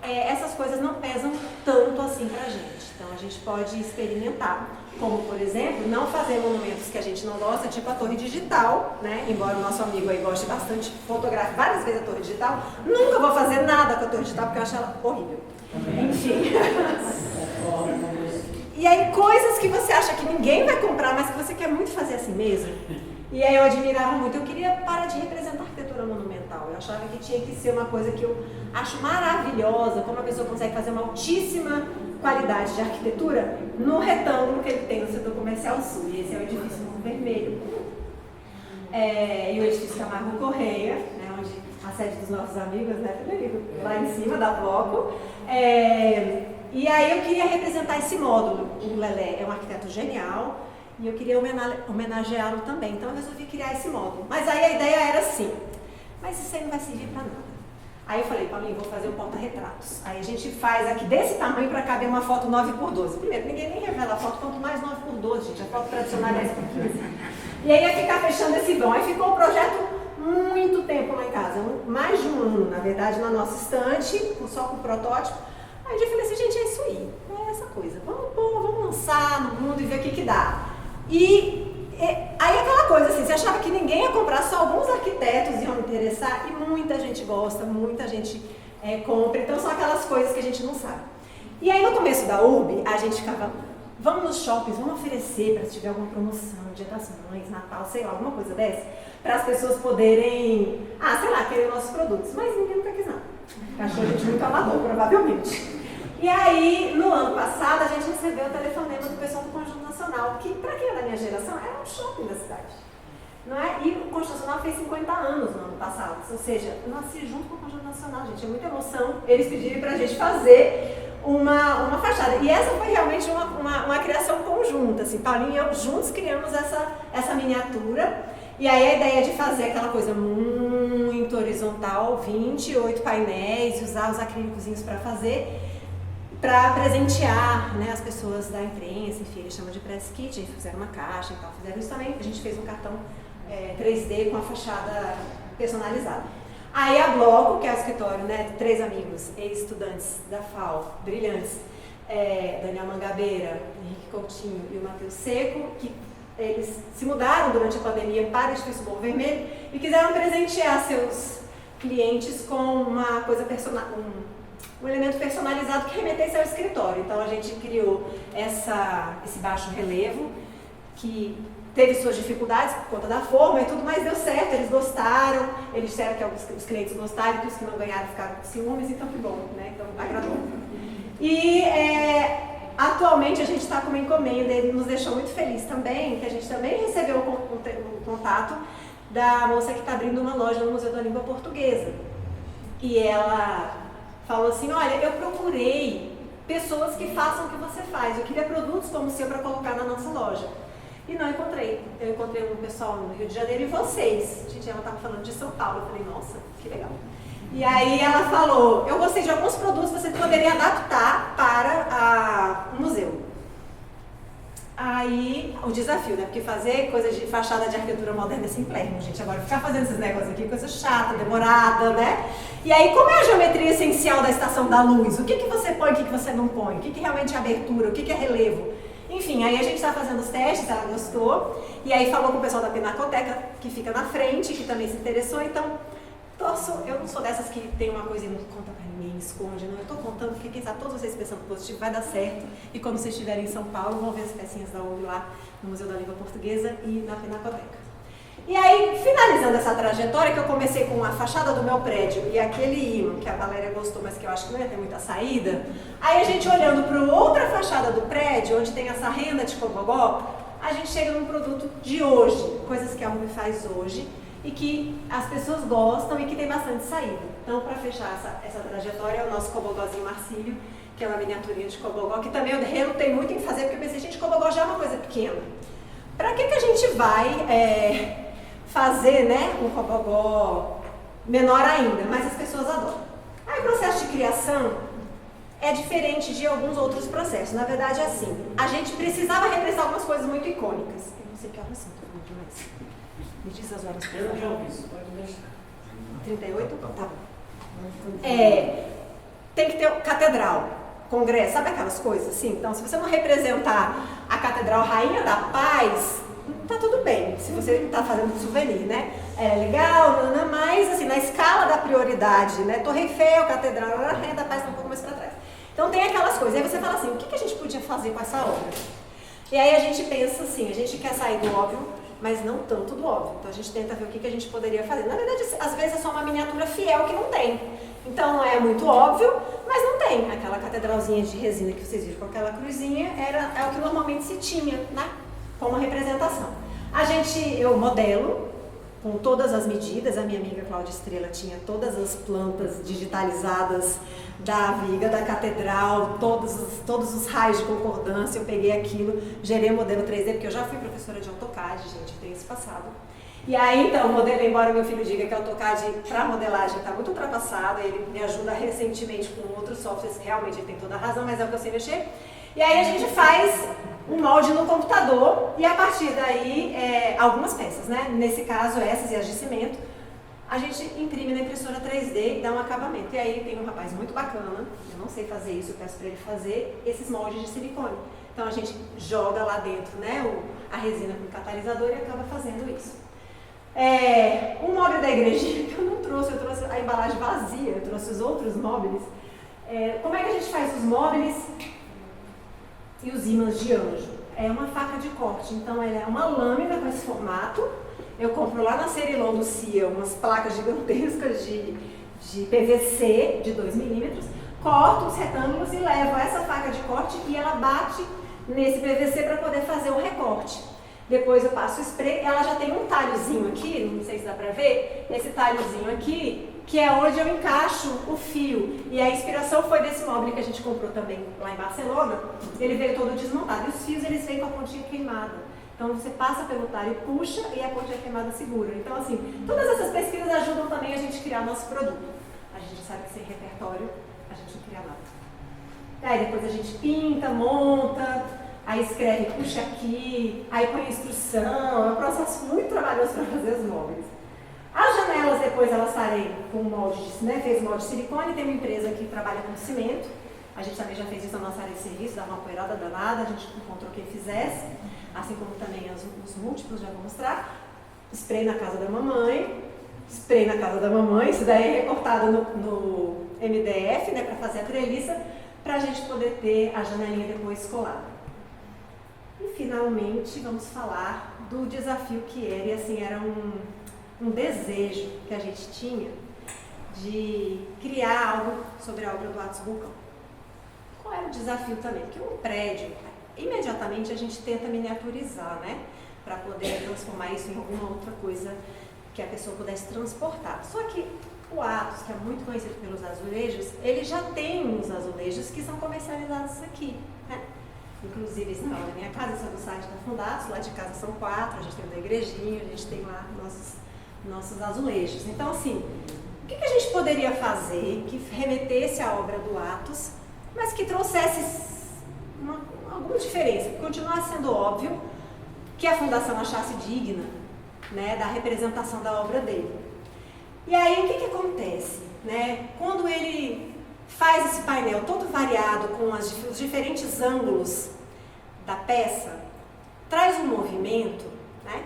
essas coisas não pesam tanto assim pra gente. Então, a gente pode experimentar. Como, por exemplo, não fazer monumentos que a gente não gosta, tipo a torre digital, né? Embora o nosso amigo aí goste bastante de fotografar várias vezes a torre digital, nunca vou fazer nada com a torre digital porque eu acho ela horrível. Enfim. E aí, coisas que você acha que ninguém vai comprar, mas que você quer muito fazer assim mesmo. E aí eu admirava muito, eu queria parar de representar arquitetura monumental. Eu achava que tinha que ser uma coisa que eu acho maravilhosa, como a pessoa consegue fazer uma altíssima qualidade de arquitetura no retângulo que ele tem no setor comercial sul. E esse é o edifício Morro Vermelho. E o edifício Camargo Correia, né, onde a sede dos nossos amigos, né, Federico? Lá em cima da Bloco. E aí eu queria representar esse módulo. O Lelé é um arquiteto genial e eu queria homenageá-lo também. Então eu resolvi criar esse módulo. Mas aí a ideia era assim, mas isso aí não vai servir para nada. Aí eu falei, Paulinho, vou fazer um porta-retratos. Aí a gente faz aqui desse tamanho para caber uma foto 9x12. Primeiro, ninguém nem revela a foto, quanto mais 9x12, gente. A foto tradicional é 10x15. E aí ia ficar fechando esse vão. Aí ficou o projeto muito tempo lá em casa. Mais de um ano, na verdade, na nossa estante, só com o protótipo. Aí eu falei assim, gente, é isso aí, é essa coisa, vamos lançar no mundo e ver o que dá. E aí aquela coisa assim, você achava que ninguém ia comprar, só alguns arquitetos iam interessar e muita gente gosta, muita gente compra, então são aquelas coisas que a gente não sabe. E aí no começo da URB, a gente ficava, vamos nos shoppings, vamos oferecer para se tiver alguma promoção, Dia das Mães, Natal, sei lá, alguma coisa dessa, para as pessoas poderem, sei lá, querer nossos produtos, mas ninguém nunca quis nada. Achou a gente muito amador, provavelmente. E aí, no ano passado, a gente recebeu o telefonema do pessoal do Conjunto Nacional, que, para quem é da minha geração, era um shopping da cidade. Não é? E o Conjunto Nacional fez 50 anos no ano passado, ou seja, eu nasci junto com o Conjunto Nacional, gente, é muita emoção eles pedirem para a gente fazer uma fachada. E essa foi realmente uma criação conjunta, assim, Paulinho e eu juntos criamos essa miniatura. E aí a ideia de fazer aquela coisa muito horizontal, 28 painéis, usar os acrílicozinhos para fazer, para presentear, né, as pessoas da imprensa, enfim, eles chamam de press kit, eles fizeram uma caixa e tal, fizeram isso também, a gente fez um cartão 3D com a fachada personalizada. Aí a Bloco, que é o escritório, né, de 3 amigos, ex-estudantes da FAO, brilhantes, Daniel Mangabeira, Henrique Coutinho e o Matheus Seco, que eles se mudaram durante a pandemia para o edifício Morro Vermelho e quiseram presentear seus clientes com uma coisa um elemento personalizado que remetesse ao escritório. Então a gente criou esse baixo relevo que teve suas dificuldades por conta da forma e tudo, mas deu certo, eles gostaram, eles disseram que os clientes gostaram, que os que não ganharam ficaram com ciúmes, então que bom, né? Então agradou. E atualmente a gente está com uma encomenda, ele nos deixou muito feliz também, que a gente também recebeu o contato da moça que está abrindo uma loja no Museu da Língua Portuguesa. E ela falou assim, olha, eu procurei pessoas que façam o que você faz, eu queria produtos como o seu para colocar na nossa loja. E não encontrei. Eu encontrei um pessoal no Rio de Janeiro e vocês. Gente, ela estava falando de São Paulo, eu falei, nossa, que legal. E aí ela falou, eu gostei de alguns produtos que você poderia adaptar para o museu. Aí, o desafio, né? Porque fazer coisa de fachada de arquitetura moderna é simplérrimo, gente. Agora, ficar fazendo esses negócios aqui, coisa chata, demorada, né? E aí, como é a geometria essencial da estação da luz? O que você põe, o que você não põe? O que realmente é abertura, o que é relevo? Enfim, aí a gente está fazendo os testes, ela gostou. E aí falou com o pessoal da Pinacoteca, que fica na frente, que também se interessou. Então, eu não sou dessas que tem uma coisa e não conta pra ninguém, esconde, não. Eu tô contando porque quem sabe todos vocês pensando positivo vai dar certo. E quando vocês estiverem em São Paulo, vão ver as pecinhas da URB lá no Museu da Língua Portuguesa e na Pinacoteca. E aí, finalizando essa trajetória, que eu comecei com a fachada do meu prédio e aquele ímã, que a Valéria gostou, mas que eu acho que não ia ter muita saída, aí a gente olhando para outra fachada do prédio, onde tem essa renda de cogogó, a gente chega num produto de hoje, coisas que a URB faz hoje, e que as pessoas gostam e que tem bastante saída. Então, para fechar essa trajetória, é o nosso cobogózinho Marcílio, que é uma miniaturinha de cobogó, que também eu relutei muito em fazer, porque eu pensei, gente, cobogó já é uma coisa pequena. Para que a gente vai fazer, né, um cobogó menor ainda? Mas as pessoas adoram. Aí o processo de criação é diferente de alguns outros processos. Na verdade é assim, a gente precisava representar algumas coisas muito icônicas. Eu não sei que horas são, tô falando demais. Me diz as horas. Eu já ouvi isso, pode deixar. 38? Tá bom. Tem que ter catedral, congresso, sabe aquelas coisas assim? Então, se você não representar a Catedral Rainha da Paz, tá tudo bem, se você tá fazendo souvenir, né? É legal, mas assim, na escala da prioridade, né? Torre Eiffel, Catedral, a Rainha da Paz tá um pouco mais para trás. Então tem aquelas coisas, aí você fala assim, o que a gente podia fazer com essa obra? E aí a gente pensa assim, a gente quer sair do óbvio, mas não tanto do óbvio. Então a gente tenta ver o que a gente poderia fazer. Na verdade, às vezes é só uma miniatura fiel que não tem. Então não é muito óbvio, mas não tem. Aquela catedralzinha de resina que vocês viram com aquela cruzinha é o que normalmente se tinha, né? Como representação. Eu modelo com todas as medidas. A minha amiga Cláudia Estrela tinha todas as plantas digitalizadas da viga, da catedral, todos os raios de concordância. Eu peguei aquilo, gerei o modelo 3D, porque eu já fui professora de AutoCAD, gente, eu tenho esse passado. E aí, então, o modelo, embora meu filho diga que a AutoCAD para modelagem está muito ultrapassado, ele me ajuda recentemente com outros softwares, realmente ele tem toda a razão, mas é o que eu sei mexer. E aí a gente faz um molde no computador e a partir daí, algumas peças, né? Nesse caso, essas e as de cimento, a gente imprime na impressora 3D e dá um acabamento. E aí tem um rapaz muito bacana, eu não sei fazer isso, eu peço para ele fazer esses moldes de silicone. Então a gente joga lá dentro, né, a resina com o catalisador e acaba fazendo isso. O móvel da igrejinha que eu trouxe a embalagem vazia, eu trouxe os outros móveis. Como é que a gente faz os móveis e os ímãs de anjo? É uma faca de corte, então ela é uma lâmina com esse formato. Eu compro lá na Cerilon do CIA umas placas gigantescas de PVC de 2 milímetros, corto os retângulos e levo essa faca de corte e ela bate nesse PVC para poder fazer o recorte. Depois eu passo o spray, ela já tem um talhozinho aqui, não sei se dá pra ver, esse talhozinho aqui, que é onde eu encaixo o fio. E a inspiração foi desse móvel que a gente comprou também lá em Barcelona, ele veio todo desmontado. E os fios, eles vêm com a pontinha queimada. Então você passa pelo talho, puxa e a pontinha queimada segura. Então assim, todas essas pesquisas ajudam também a gente a criar nosso produto. A gente sabe que sem repertório, a gente não cria nada. Aí depois a gente pinta, monta, aí escreve, puxa aqui, aí põe a instrução, é um processo muito trabalhoso para fazer os móveis. As janelas depois elas saem com molde, né? Fez molde de silicone, tem uma empresa que trabalha com cimento, a gente também já fez isso na nossa área de serviço, dava uma poeirada danada, a gente encontrou quem fizesse, assim como também os múltiplos, já vou mostrar. Spray na casa da mamãe, isso daí é recortado no MDF, né? Para fazer a treliça, para a gente poder ter a janelinha depois colada. E finalmente vamos falar do desafio que era, e assim, era um desejo que a gente tinha de criar algo sobre a obra do Atos Vulcão. Qual era o desafio também? Porque um prédio, imediatamente a gente tenta miniaturizar, né? Para poder transformar isso em alguma outra coisa que a pessoa pudesse transportar. Só que o Atos, que é muito conhecido pelos azulejos, ele já tem uns azulejos que são comercializados aqui, né? Inclusive, esse não é da minha casa, esse é do site da Fundados, lá de casa são 4, a gente tem o da igrejinha, a gente tem lá nossos azulejos. Então, assim, o que a gente poderia fazer que remetesse à obra do Atos, mas que trouxesse alguma diferença, que continuasse sendo óbvio que a Fundação achasse digna, né, da representação da obra dele. E aí, o que acontece? Né? Quando ele faz esse painel todo variado com os diferentes ângulos da peça, traz um movimento, né,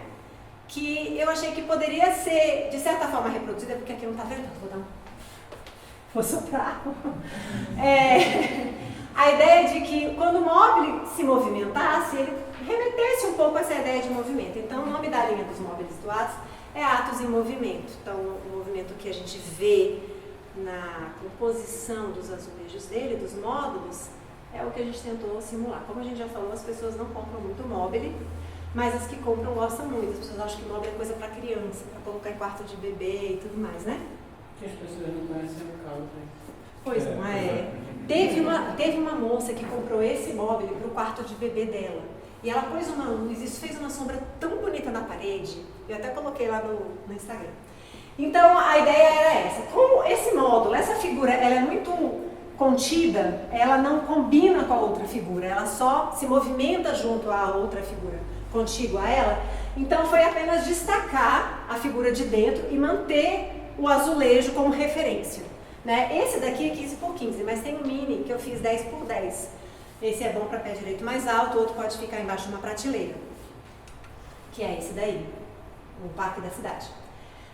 que eu achei que poderia ser, de certa forma, reproduzida, porque aqui não está vendo, vou soprar. A ideia de que quando o móvel se movimentasse, ele remetesse um pouco a essa ideia de movimento. Então, o nome da linha dos móveis do Atos é Atos em Movimento. Então, o movimento que a gente vê na composição dos azulejos dele, dos módulos, é o que a gente tentou simular. Como a gente já falou, as pessoas não compram muito móvel, mas as que compram gostam muito. As pessoas acham que móvel é coisa para criança, para colocar em quarto de bebê e tudo mais, né? As pessoas não conhecem o caso. Pois não é. Teve uma moça que comprou esse móvel para o quarto de bebê dela. E ela pôs uma luz, isso fez uma sombra tão bonita na parede, eu até coloquei lá no Instagram. Então a ideia era essa, como esse módulo, essa figura, ela é muito contida, ela não combina com a outra figura, ela só se movimenta junto à outra figura, contígua a ela. Então foi apenas destacar a figura de dentro e manter o azulejo como referência, né? Esse daqui é 15 por 15, mas tem um mini que eu fiz 10 por 10. Esse é bom para pé direito mais alto, o outro pode ficar embaixo de uma prateleira, que é esse daí, o Parque da Cidade.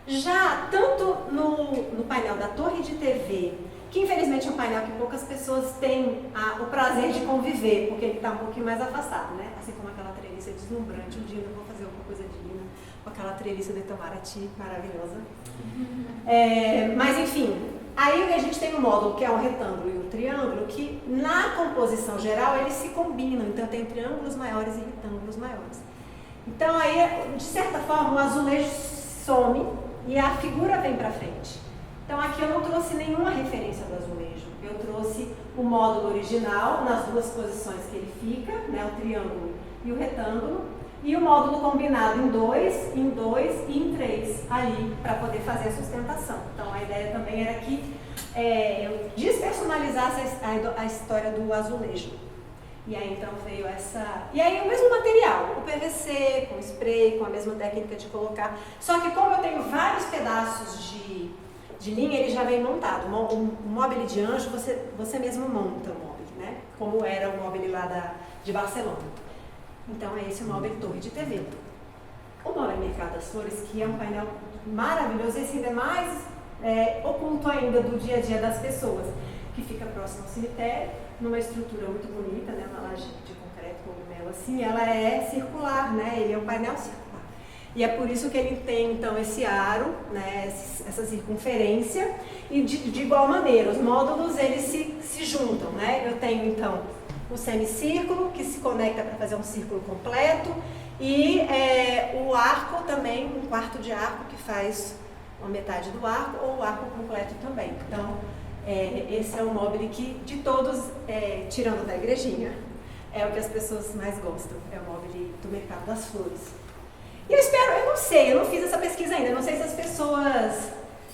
Já tanto no painel da Torre de TV, que infelizmente é um painel que poucas pessoas têm o prazer de conviver, porque ele está um pouquinho mais afastado, né? Assim como aquela treliça deslumbrante, um dia eu vou fazer alguma coisa divina com aquela treliça do Itamaraty, maravilhosa. Mas enfim, aí a gente tem um módulo que é o retângulo e o triângulo, que na composição geral eles se combinam, então tem triângulos maiores e retângulos maiores. Então aí, de certa forma, o azulejo some e a figura vem para frente. Então aqui eu não trouxe nenhuma referência do azulejo, eu trouxe o módulo original nas duas posições que ele fica, né, o triângulo e o retângulo, e o módulo combinado em 2, em 2 e em 3 ali para poder fazer a sustentação. Então a ideia também era que eu despersonalizasse a história do azulejo. E aí então veio essa... E aí o mesmo material, o PVC, com spray, com a mesma técnica de colocar. Só que como eu tenho vários pedaços de linha, ele já vem montado. O móvel de anjo, você mesmo monta o móvel, né? Como era o móvel lá de Barcelona. Então é esse o móvel Torre de TV. O móvel Mercado das Flores, que é um painel maravilhoso, esse ainda é mais oculto ainda do dia a dia das pessoas, que fica próximo ao cemitério, numa estrutura muito bonita, né, uma laje de concreto, cogumelo assim, ela é circular, né, ele é um painel circular. E é por isso que ele tem, então, esse aro, né, essa circunferência, e de igual maneira, os módulos, eles se juntam, né, eu tenho, então, o semicírculo, que se conecta para fazer um círculo completo, e o arco também, um quarto de arco, que faz uma metade do arco, ou o arco completo também. Então, esse é o móvel que, de todos, tirando da igrejinha, é o que as pessoas mais gostam, é o móvel do Mercado das Flores. E eu não sei, eu não fiz essa pesquisa ainda, não sei se as pessoas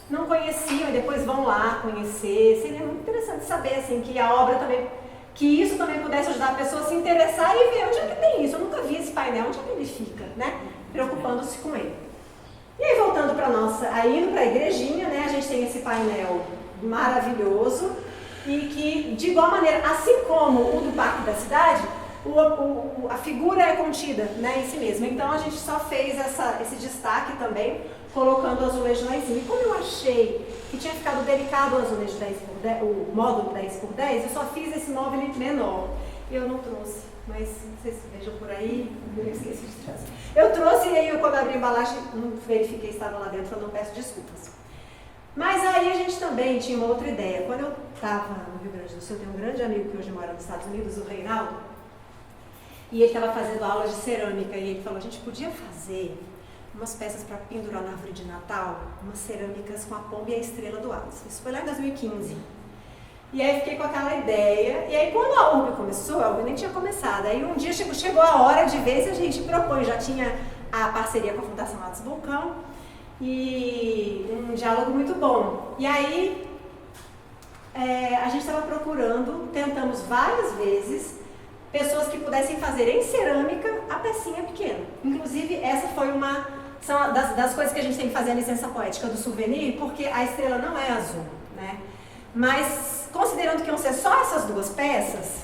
não conheciam e depois vão lá conhecer. Seria muito interessante saber, assim, que a obra também, que isso também pudesse ajudar a pessoa a se interessar e ver onde é que tem isso. Eu nunca vi esse painel, onde é que ele fica, né? Preocupando-se com ele. E aí, voltando para indo para a igrejinha, né? A gente tem esse painel maravilhoso e que, de igual maneira, assim como o do Parque da Cidade, a figura é contida, né, em si mesma. Então a gente só fez esse destaque também, colocando o azulejo lá em cima. E como eu achei que tinha ficado delicado o azulejo 10 por 10, o módulo 10 por 10, eu só fiz esse móvel menor. Eu não trouxe, mas vocês vejam por aí, eu esqueci de trazer. Eu trouxe e aí quando abri a embalagem, não verifiquei se estava lá dentro, eu não peço desculpas. Mas aí a gente também tinha uma outra ideia. Quando eu estava no Rio Grande do Sul, eu tenho um grande amigo que hoje mora nos Estados Unidos, o Reinaldo, e ele estava fazendo aulas de cerâmica e ele falou, a gente podia fazer umas peças para pendurar na árvore de Natal, umas cerâmicas com a pomba e a estrela do Atlas. Isso foi lá em 2015. E aí fiquei com aquela ideia, e aí quando a URB começou, a URB nem tinha começado, aí um dia chegou a hora de ver se a gente propõe, já tinha a parceria com a Fundação Atos Vulcão, e um diálogo muito bom. E aí a gente estava procurando, tentamos várias vezes, pessoas que pudessem fazer em cerâmica a pecinha pequena. Inclusive, essa foi são das coisas que a gente tem que fazer a licença poética do souvenir, porque a estrela não é azul, né? Mas, considerando que iam ser só essas duas peças,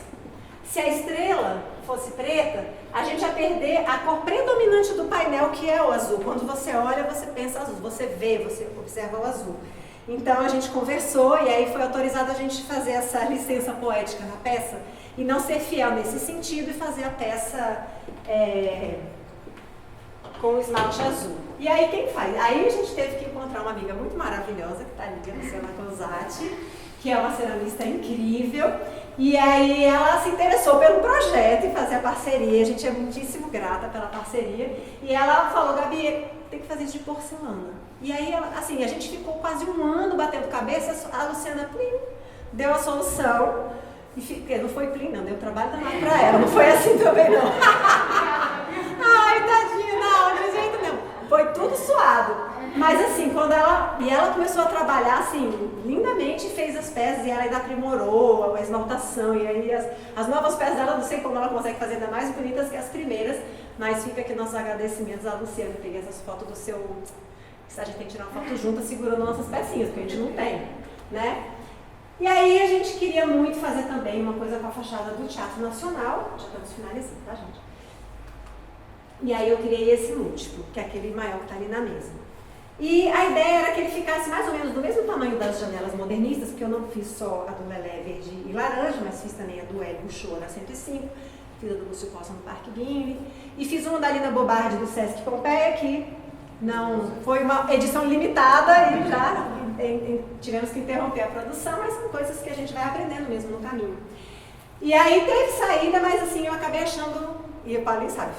se a estrela fosse preta, a gente ia perder a cor predominante do painel, que é o azul. Quando você olha, você pensa azul, você vê, você observa o azul. Então, a gente conversou e aí foi autorizado a gente fazer essa licença poética na peça, e não ser fiel nesse sentido e fazer a peça com o esmalte azul. E aí quem faz? Aí a gente teve que encontrar uma amiga muito maravilhosa, que está ali, a Luciana Cosati, que é uma ceramista incrível, e aí ela se interessou pelo projeto e fazer a parceria, a gente é muitíssimo grata pela parceria, e ela falou, Gabi, tem que fazer isso de porcelana. E aí, assim, a gente ficou quase um ano batendo cabeça, a Luciana plim, deu a solução. Não foi plim, não, deu trabalho danado pra ela, não foi assim também não. Ai, tadinha, não, de jeito não. Foi tudo suado. Mas assim, ela começou a trabalhar assim, lindamente, fez as peças e ela ainda aprimorou a esmaltação. E aí as novas peças dela, não sei como ela consegue fazer ainda mais bonitas que as primeiras, mas fica aqui nossos agradecimentos à Luciana. Eu peguei essas fotos do seu... A gente tem que tirar uma foto junto segurando nossas pecinhas, porque a gente não tem, né? E aí a gente queria muito fazer também uma coisa com a fachada do Teatro Nacional. Já estamos finalizando, tá, gente? E aí eu criei esse múltiplo, que é aquele maior que está ali na mesa. E a ideia era que ele ficasse mais ou menos do mesmo tamanho das janelas modernistas, porque eu não fiz só a do Lelé verde e laranja, mas fiz também a do Hélio Buchor na 105, fiz a do Lúcio Costa no Parque Guinle, e fiz uma da Lina Bobardi do Sesc Pompeia, que não foi uma edição limitada e já tivemos que interromper a produção, mas são coisas que a gente vai aprendendo mesmo no caminho. E aí teve saída, mas assim, eu acabei achando, e o Paulinho sabe,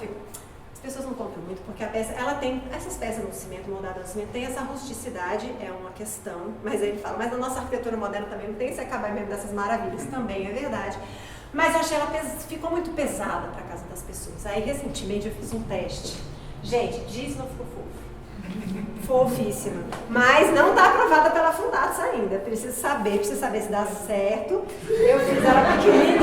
as pessoas não compram muito, porque a peça, ela tem, essas peças no cimento, moldada no cimento, tem essa rusticidade, é uma questão, mas ele fala, mas a nossa arquitetura moderna também não tem esse acabamento dessas maravilhas, também é verdade. Mas eu achei ela ficou muito pesada para a casa das pessoas. Aí recentemente eu fiz um teste. Gente, diz não ficou fofo. Fofíssima. Mas não está aprovada pela Fundatos ainda. Preciso saber se dá certo. Eu fiz ela pequenininha.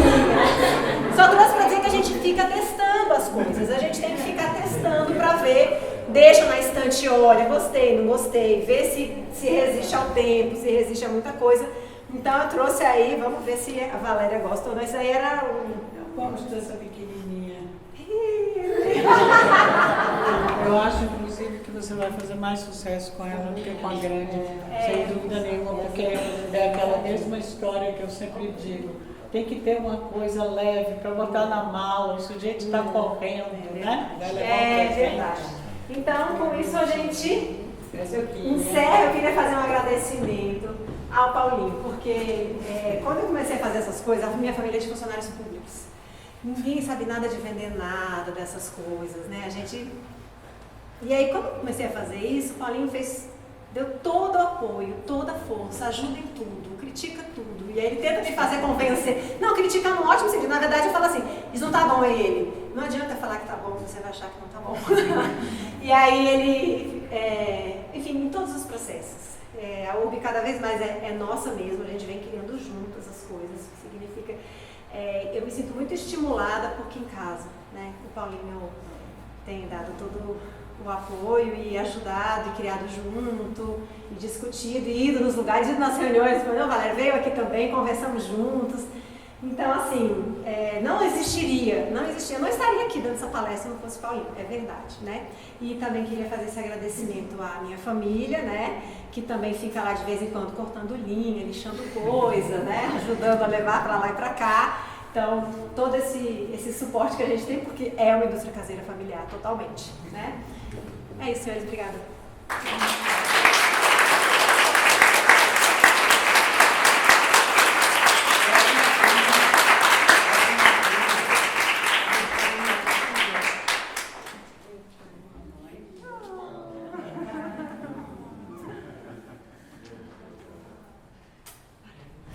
Só trouxe para dizer que a gente fica testando as coisas. A gente tem que ficar testando para ver. Deixa na estante, olha, gostei, não gostei. Vê se resiste ao tempo, se resiste a muita coisa. Então eu trouxe aí, vamos ver se a Valéria gosta ou não. Isso aí era Eu gosto dessa pequenininha. Eu acho, inclusive, que você vai fazer mais sucesso com ela do que com a grande, sem dúvida nenhuma, porque é aquela mesma história que eu sempre digo. Tem que ter uma coisa leve para botar na mala, o sujeito está correndo, né? Vai levar um presente. Verdade. Então, com isso a gente encerra. Eu queria fazer um agradecimento ao Paulinho, porque quando eu comecei a fazer essas coisas, a minha família é de funcionários públicos. Ninguém sabe nada de vender nada dessas coisas, né? E aí, quando eu comecei a fazer isso, o Paulinho deu todo o apoio, toda a força, ajuda em tudo, critica tudo. E aí ele tenta me fazer convencer. Não, critica no ótimo sentido. Na verdade, eu falo assim, isso não tá bom, é ele. Não adianta falar que tá bom, você vai achar que não tá bom. E aí ele, enfim, em todos os processos. A URB cada vez mais é nossa mesmo, a gente vem criando juntas as coisas, significa... eu me sinto muito estimulada porque em casa, né? O Paulinho tem dado todo o apoio e ajudado e criado junto, e discutido, e ido nos lugares, ido nas reuniões, falando, Valéria, veio aqui também, conversamos juntos. Então, assim, não existiria, eu não estaria aqui dando essa palestra se não fosse Paulinho, é verdade, né? E também queria fazer esse agradecimento à minha família, né? Que também fica lá de vez em quando cortando linha, lixando coisa, né? Ajudando a levar para lá e para cá. Então, todo esse suporte que a gente tem, porque é uma indústria caseira familiar, totalmente, né? É isso, senhores, obrigada.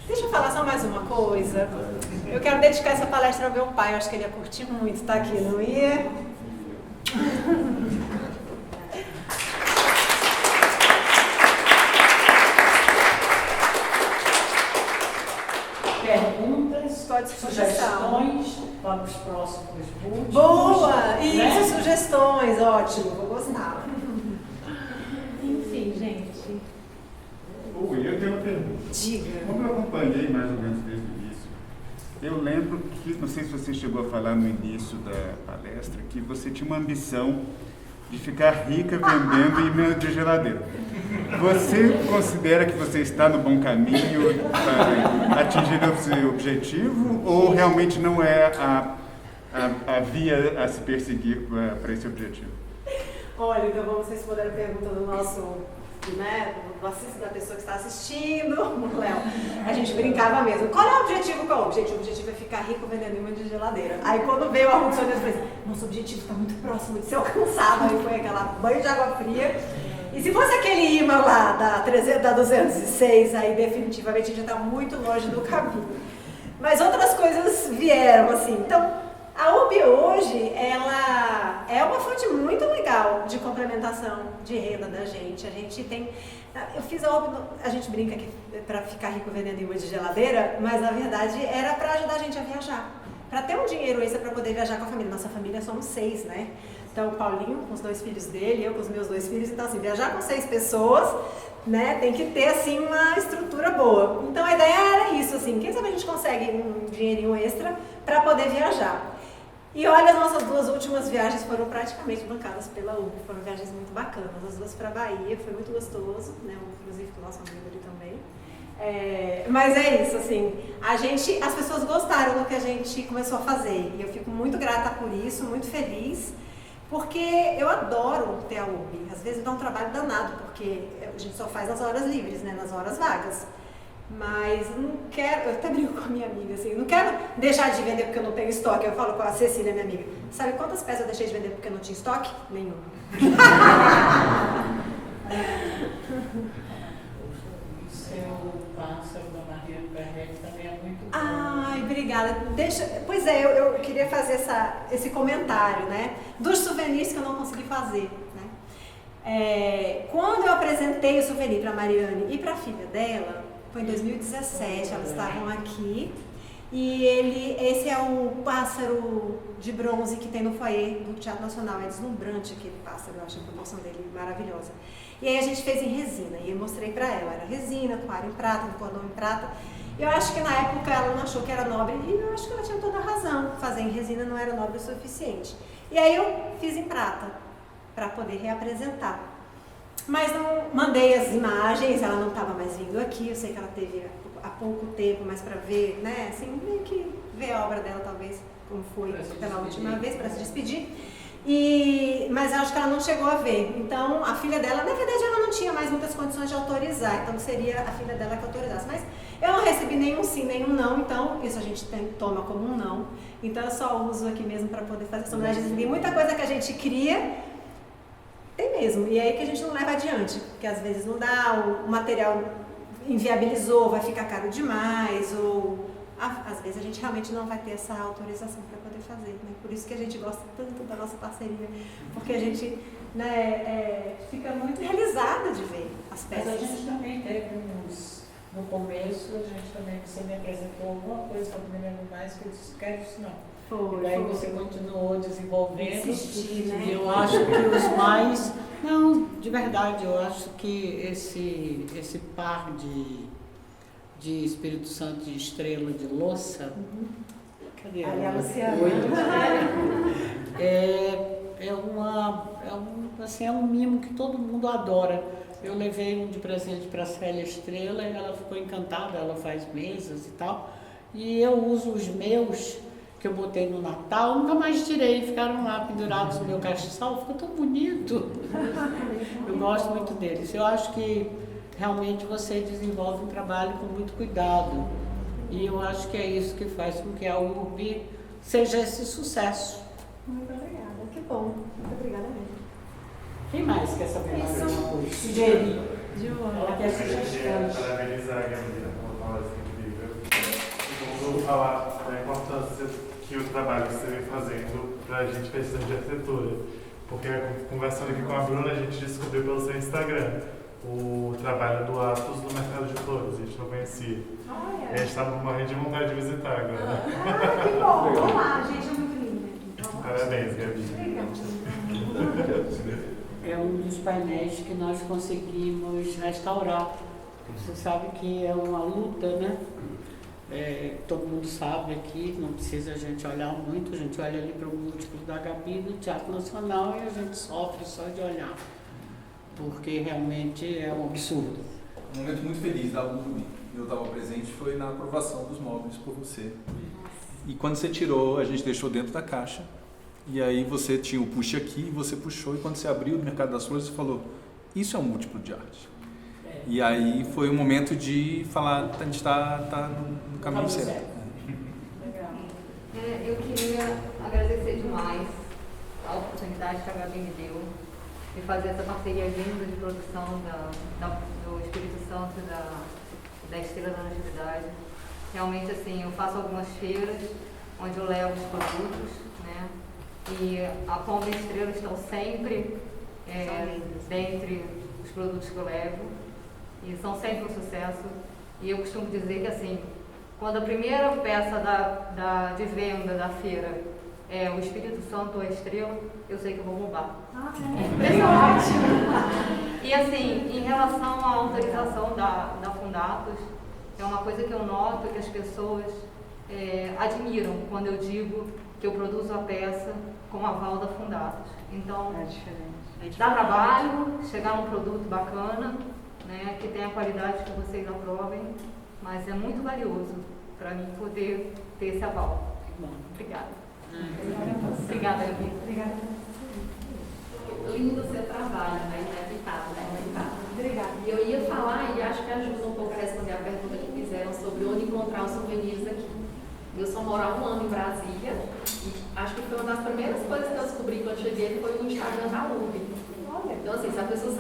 Deixa eu falar só mais uma coisa. Eu quero dedicar essa palestra ao meu pai, eu acho que ele ia curtir muito estar aqui, não ia? Perguntas, pode sugestões para os próximos últimos. Boa! Isso, né? sugestões, ótimo, vou gostar. Enfim, gente. Oi, eu tenho uma pergunta. Diga. Como eu acompanhei mais ou menos desde o início, eu lembro que, não sei se você chegou a falar no início da palestra, que você tinha uma ambição de ficar rica vendendo imã de geladeira. Você considera que você está no bom caminho para atingir esse objetivo ou realmente não é a via a se perseguir para esse objetivo? Olha, então vamos responder a pergunta do nosso, né, da pessoa que está assistindo, Léo. A gente brincava mesmo. Qual é o objetivo? O objetivo é ficar rico vendendo imã de geladeira. Aí quando veio a Arruxão, eu falei, nosso objetivo está muito próximo de ser alcançado. Aí foi aquela banho de água fria. E se fosse aquele imã lá da 206, aí definitivamente a gente já está muito longe do caminho. Mas outras coisas vieram, assim. Então, A URB hoje, ela é uma fonte muito legal de complementação de renda da gente. A gente tem... Eu fiz a URB, a gente brinca que para ficar rico vendendo imã de geladeira, mas na verdade era para ajudar a gente a viajar. Para ter um dinheiro extra para poder viajar com a família. Nossa família somos 6, né? Então o Paulinho com os 2 filhos dele, eu com os meus 2 filhos. Então assim, viajar com 6 pessoas, né? Tem que ter assim uma estrutura boa. Então a ideia era isso, assim. Quem sabe a gente consegue um dinheirinho extra para poder viajar. E olha, as nossas 2 últimas viagens foram praticamente bancadas pela URB, foram viagens muito bacanas, as 2 para a Bahia, foi muito gostoso, né? Inclusive com o nosso amigo ali também. Mas é isso, assim, as pessoas gostaram do que a gente começou a fazer e eu fico muito grata por isso, muito feliz, porque eu adoro ter a URB, às vezes dá um trabalho danado, porque a gente só faz nas horas livres, né? Nas horas vagas. Mas não quero, eu até brinco com a minha amiga assim, não quero deixar de vender porque eu não tenho estoque. Eu falo com a Cecília, minha amiga, sabe quantas peças eu deixei de vender porque eu não tinha estoque? Nenhuma. O seu pássaro da Maria do Berrete também é muito bom. Ai, obrigada. Pois é, eu queria fazer esse comentário, né? Dos souvenirs que eu não consegui fazer, né? Quando eu apresentei o souvenir para a Mariane e para a filha dela, foi em 2017, elas estavam aqui e esse é o pássaro de bronze que tem no foyer do Teatro Nacional, é deslumbrante aquele pássaro, eu acho a proporção dele maravilhosa. E aí a gente fez em resina e eu mostrei pra ela, era resina, toalha em prata, cordão em prata. Eu acho que na época ela não achou que era nobre e eu acho que ela tinha toda a razão, fazer em resina não era nobre o suficiente. E aí eu fiz em prata, para poder reapresentar. Mas não mandei as imagens, ela não estava mais vindo aqui, eu sei que ela teve há pouco tempo, mas para ver, né, assim, meio que ver a obra dela talvez, como foi pela última vez, para se despedir. Mas eu acho que ela não chegou a ver. Então, a filha dela, na verdade, ela não tinha mais muitas condições de autorizar, então seria a filha dela que autorizasse. Mas eu não recebi nenhum sim, nenhum não, então isso a gente toma como um não. Então eu só uso aqui mesmo para poder fazer essa homenagem. Tem muita coisa que a gente cria, tem mesmo, e é aí que a gente não leva adiante, porque às vezes não dá, o material inviabilizou, vai ficar caro demais, ou às vezes a gente realmente não vai ter essa autorização para poder fazer, né? Por isso que a gente gosta tanto da nossa parceria, porque a gente, né, fica muito realizada de ver as peças. Mas a gente também teve no começo, a gente também, você me apresentou alguma coisa, eu não me lembro mais, que eu disse, quero isso não. Foi, e daí você continuou desenvolvendo. Insistir, né? E eu acho que os mais... Não, de verdade, eu acho que esse par de Espírito Santo de estrela de louça... Cadê ela? Ali a Luciana. É um mimo que todo mundo adora. Eu levei um de presente para a Célia Estrela e ela ficou encantada, ela faz mesas e tal. E eu uso os meus, que eu botei no Natal, nunca mais tirei, ficaram lá pendurados no meu castiçal, ficou tão bonito. Eu gosto muito deles. Eu acho que realmente você desenvolve um trabalho com muito cuidado. E eu acho que é isso que faz com que a URB seja esse sucesso. Muito obrigada, que bom. Muito obrigada mesmo. Quem mais quer saber mais alguma coisa? Sugeri. Ela quer sugestões. Parabenizar a Gabriela pela palestra incrível. E vou falar da importância que o trabalho que você vem fazendo para a gente questão de arquitetura. Porque conversando aqui com a Bruna, a gente descobriu pelo seu Instagram o trabalho do Atos no Mercado de Flores, a gente não conhecia. Olha. E a gente estava morrendo de vontade de visitar agora. Ah, que bom. Vamos lá, gente, é muito lindo. Parabéns, Gabi. É um dos painéis que nós conseguimos restaurar. Você sabe que é uma luta, né? Todo mundo sabe aqui, não precisa a gente olhar muito, a gente olha ali para o múltiplo da Gabi do Teatro Nacional e a gente sofre só de olhar, porque realmente é um absurdo. Um momento muito feliz da URB, eu estava presente, foi na aprovação dos móveis por você. E quando você tirou, a gente deixou dentro da caixa, e aí você tinha o push aqui, você puxou, e quando você abriu o Mercado das Flores, você falou, isso é um múltiplo de arte. E aí foi um momento de falar, a gente está no caminho certo. Legal. Eu queria agradecer demais a oportunidade que a Gabi me deu de fazer essa parceria linda de produção do Espírito Santo da Estrela da Natividade. Realmente, assim, eu faço algumas feiras onde eu levo os produtos, né? E a Pomba e Estrela estão sempre dentre os produtos que eu levo e são sempre um sucesso. E eu costumo dizer que assim, quando a primeira peça de venda da feira é o Espírito Santo ou a Estrela, eu sei que eu vou bombar. E assim, em relação à autorização da Fundatos, é uma coisa que eu noto que as pessoas admiram quando eu digo que eu produzo a peça com aval da Fundatos. Então, dá trabalho, chegar num produto bacana, né, que tenha a qualidade que vocês aprovem, mas é muito valioso para mim poder ter esse aval. Obrigada. Obrigada, Gabi. Obrigada. Lindo seu trabalho, né? Inevitável, né? Obrigada. E eu ia falar, e acho que ajuda um pouco a responder a pergunta que fizeram sobre onde encontrar os souvenirs aqui. Eu só moro há 1 ano em Brasília e acho que foi uma das primeiras coisas que eu descobri quando cheguei foi o Instagram da URB. Então, assim, se a pessoa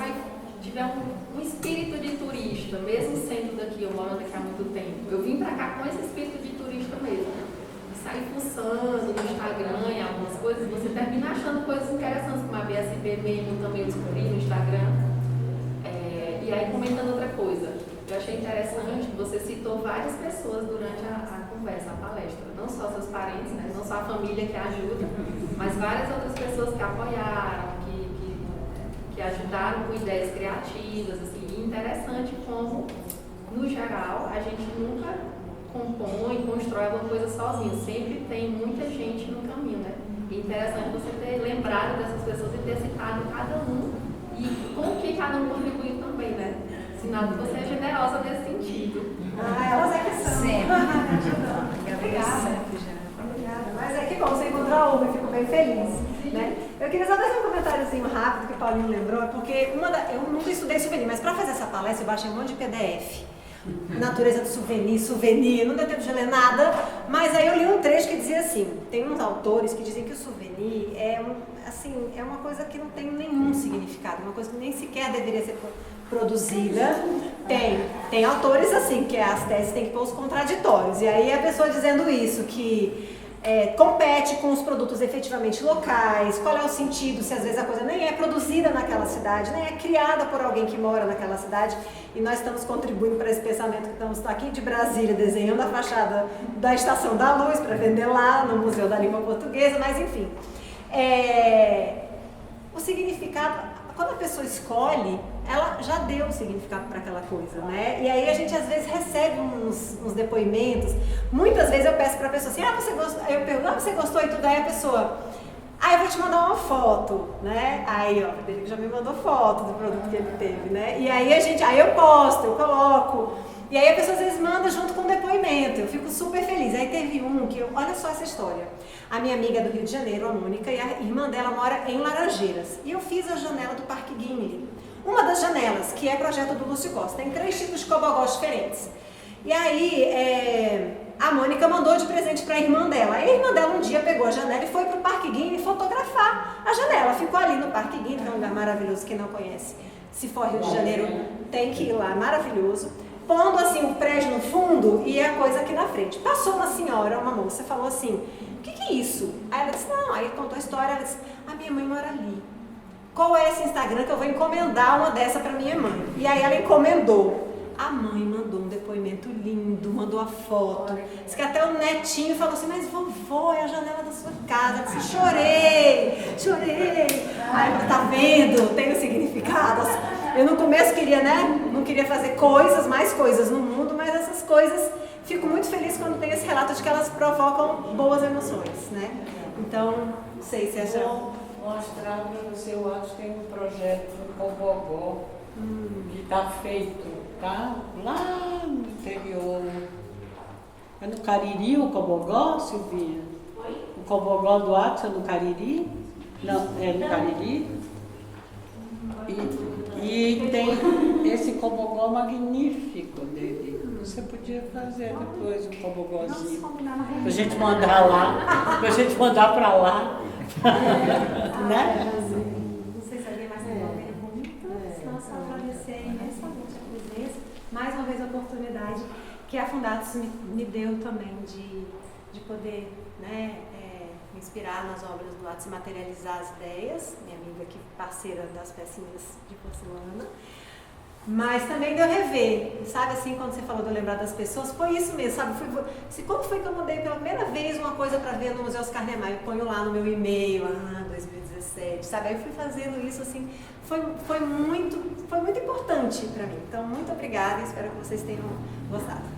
tiver um espírito de turista, mesmo sendo daqui, eu morando aqui há muito tempo, eu vim pra cá com esse espírito de turista mesmo. E sair fuçando no Instagram e algumas coisas, você termina achando coisas interessantes, como a BSB mesmo, também eu descobri no Instagram. E aí, comentando outra coisa, eu achei interessante que você citou várias pessoas durante a conversa, a palestra. Não só seus parentes, né? Não só a família que ajuda, mas várias outras pessoas que apoiaram, que ajudaram com ideias criativas, assim. E interessante como, no geral, a gente nunca compõe, constrói alguma coisa sozinho. Sempre tem muita gente no caminho, né? E interessante você ter lembrado dessas pessoas e ter citado cada um e com o que cada um contribuiu também, né? Sinal que você é generosa nesse sentido. Elas é que são. Sim. Obrigada. Obrigada. Mas é que bom, você encontrou a Uva, eu fico bem feliz. Né? Eu queria só fazer um comentáriozinho rápido que o Paulinho lembrou, porque eu nunca estudei souvenir, mas para fazer essa palestra eu baixei um monte de PDF. Natureza do souvenir, não deu tempo de ler nada, mas aí eu li um trecho que dizia assim, tem uns autores que dizem que o souvenir é uma coisa que não tem nenhum significado, uma coisa que nem sequer deveria ser produzida. Tem autores assim, que as teses têm que pôr os contraditórios, e aí a pessoa dizendo isso, que compete com os produtos efetivamente locais, qual é o sentido se às vezes a coisa nem é produzida naquela cidade, nem é criada por alguém que mora naquela cidade, e nós estamos contribuindo para esse pensamento que estamos aqui de Brasília desenhando a fachada da Estação da Luz para vender lá no Museu da Língua Portuguesa, mas enfim, o significado, quando a pessoa escolhe, ela já deu um significado para aquela coisa, né? E aí a gente às vezes recebe uns depoimentos. Muitas vezes eu peço para a pessoa assim, você gostou? Eu pergunto, você gostou e tudo? Aí a pessoa, eu vou te mandar uma foto, né? Aí, o Frederico já me mandou foto do produto que ele teve, né? E aí eu posto, eu coloco. E aí a pessoa às vezes manda junto com o depoimento, eu fico super feliz. Aí teve olha só essa história. A minha amiga do Rio de Janeiro, a Mônica, e a irmã dela mora em Laranjeiras. E eu fiz a janela do Parque Gimli. Uma das janelas, que é projeto do Lúcio Costa, tem 3 tipos de cobogós diferentes. E aí, a Mônica mandou de presente para a irmã dela. A irmã dela um dia pegou a janela e foi para o Parque Gimli fotografar a janela. Ficou ali no Parque Gimli, que é um lugar maravilhoso, quem não conhece. Se for Rio de Janeiro, tem que ir lá, maravilhoso. Pondo assim o prédio no fundo e a coisa aqui na frente. Passou uma senhora, uma moça, falou assim, o que é isso? Aí ela disse, não, aí contou a história, ela disse, a minha mãe mora ali. Qual é esse Instagram que eu vou encomendar uma dessa para minha mãe? E aí ela encomendou. A mãe mandou um depoimento lindo, mandou a foto. Diz que até o netinho falou assim, mas vovó, é a janela da sua casa. Eu disse, chorei. Aí ela tá vendo, tem um significado. Eu no começo queria, não queria fazer mais coisas no mundo, mas essas coisas, fico muito feliz quando tem esse relato de que elas provocam boas emoções, né? Então, não sei se essa... Vou mostrar para você, eu acho que tem um projeto no Cobogó que está feito, tá? Lá no interior. É no Cariri o Cobogó, Silvinha? Oi? O Cobogó do Atos é no Cariri? Não, é no Cariri. E tem esse cobogó magnífico dele. Você podia fazer depois um cobogózinho. Pra gente mandar lá. Pra gente mandar pra lá. Né? Não sei se alguém mais tem uma pergunta. Senão só agradecer imensamente a presença. Mais uma vez a oportunidade que a Fundatos me deu também de de poder, né, me inspirar nas obras do Lattes e materializar as ideias, minha amiga aqui, parceira das pecinhas de porcelana. Mas também deu rever, sabe assim, quando você falou de eu lembrar das pessoas, foi isso mesmo, sabe? Quando foi que eu mandei pela primeira vez uma coisa para ver no Museu Oscar Niemeyer? Eu ponho lá no meu e-mail, 2017, sabe? Aí eu fui fazendo isso, assim, foi muito importante para mim. Então, muito obrigada e espero que vocês tenham gostado.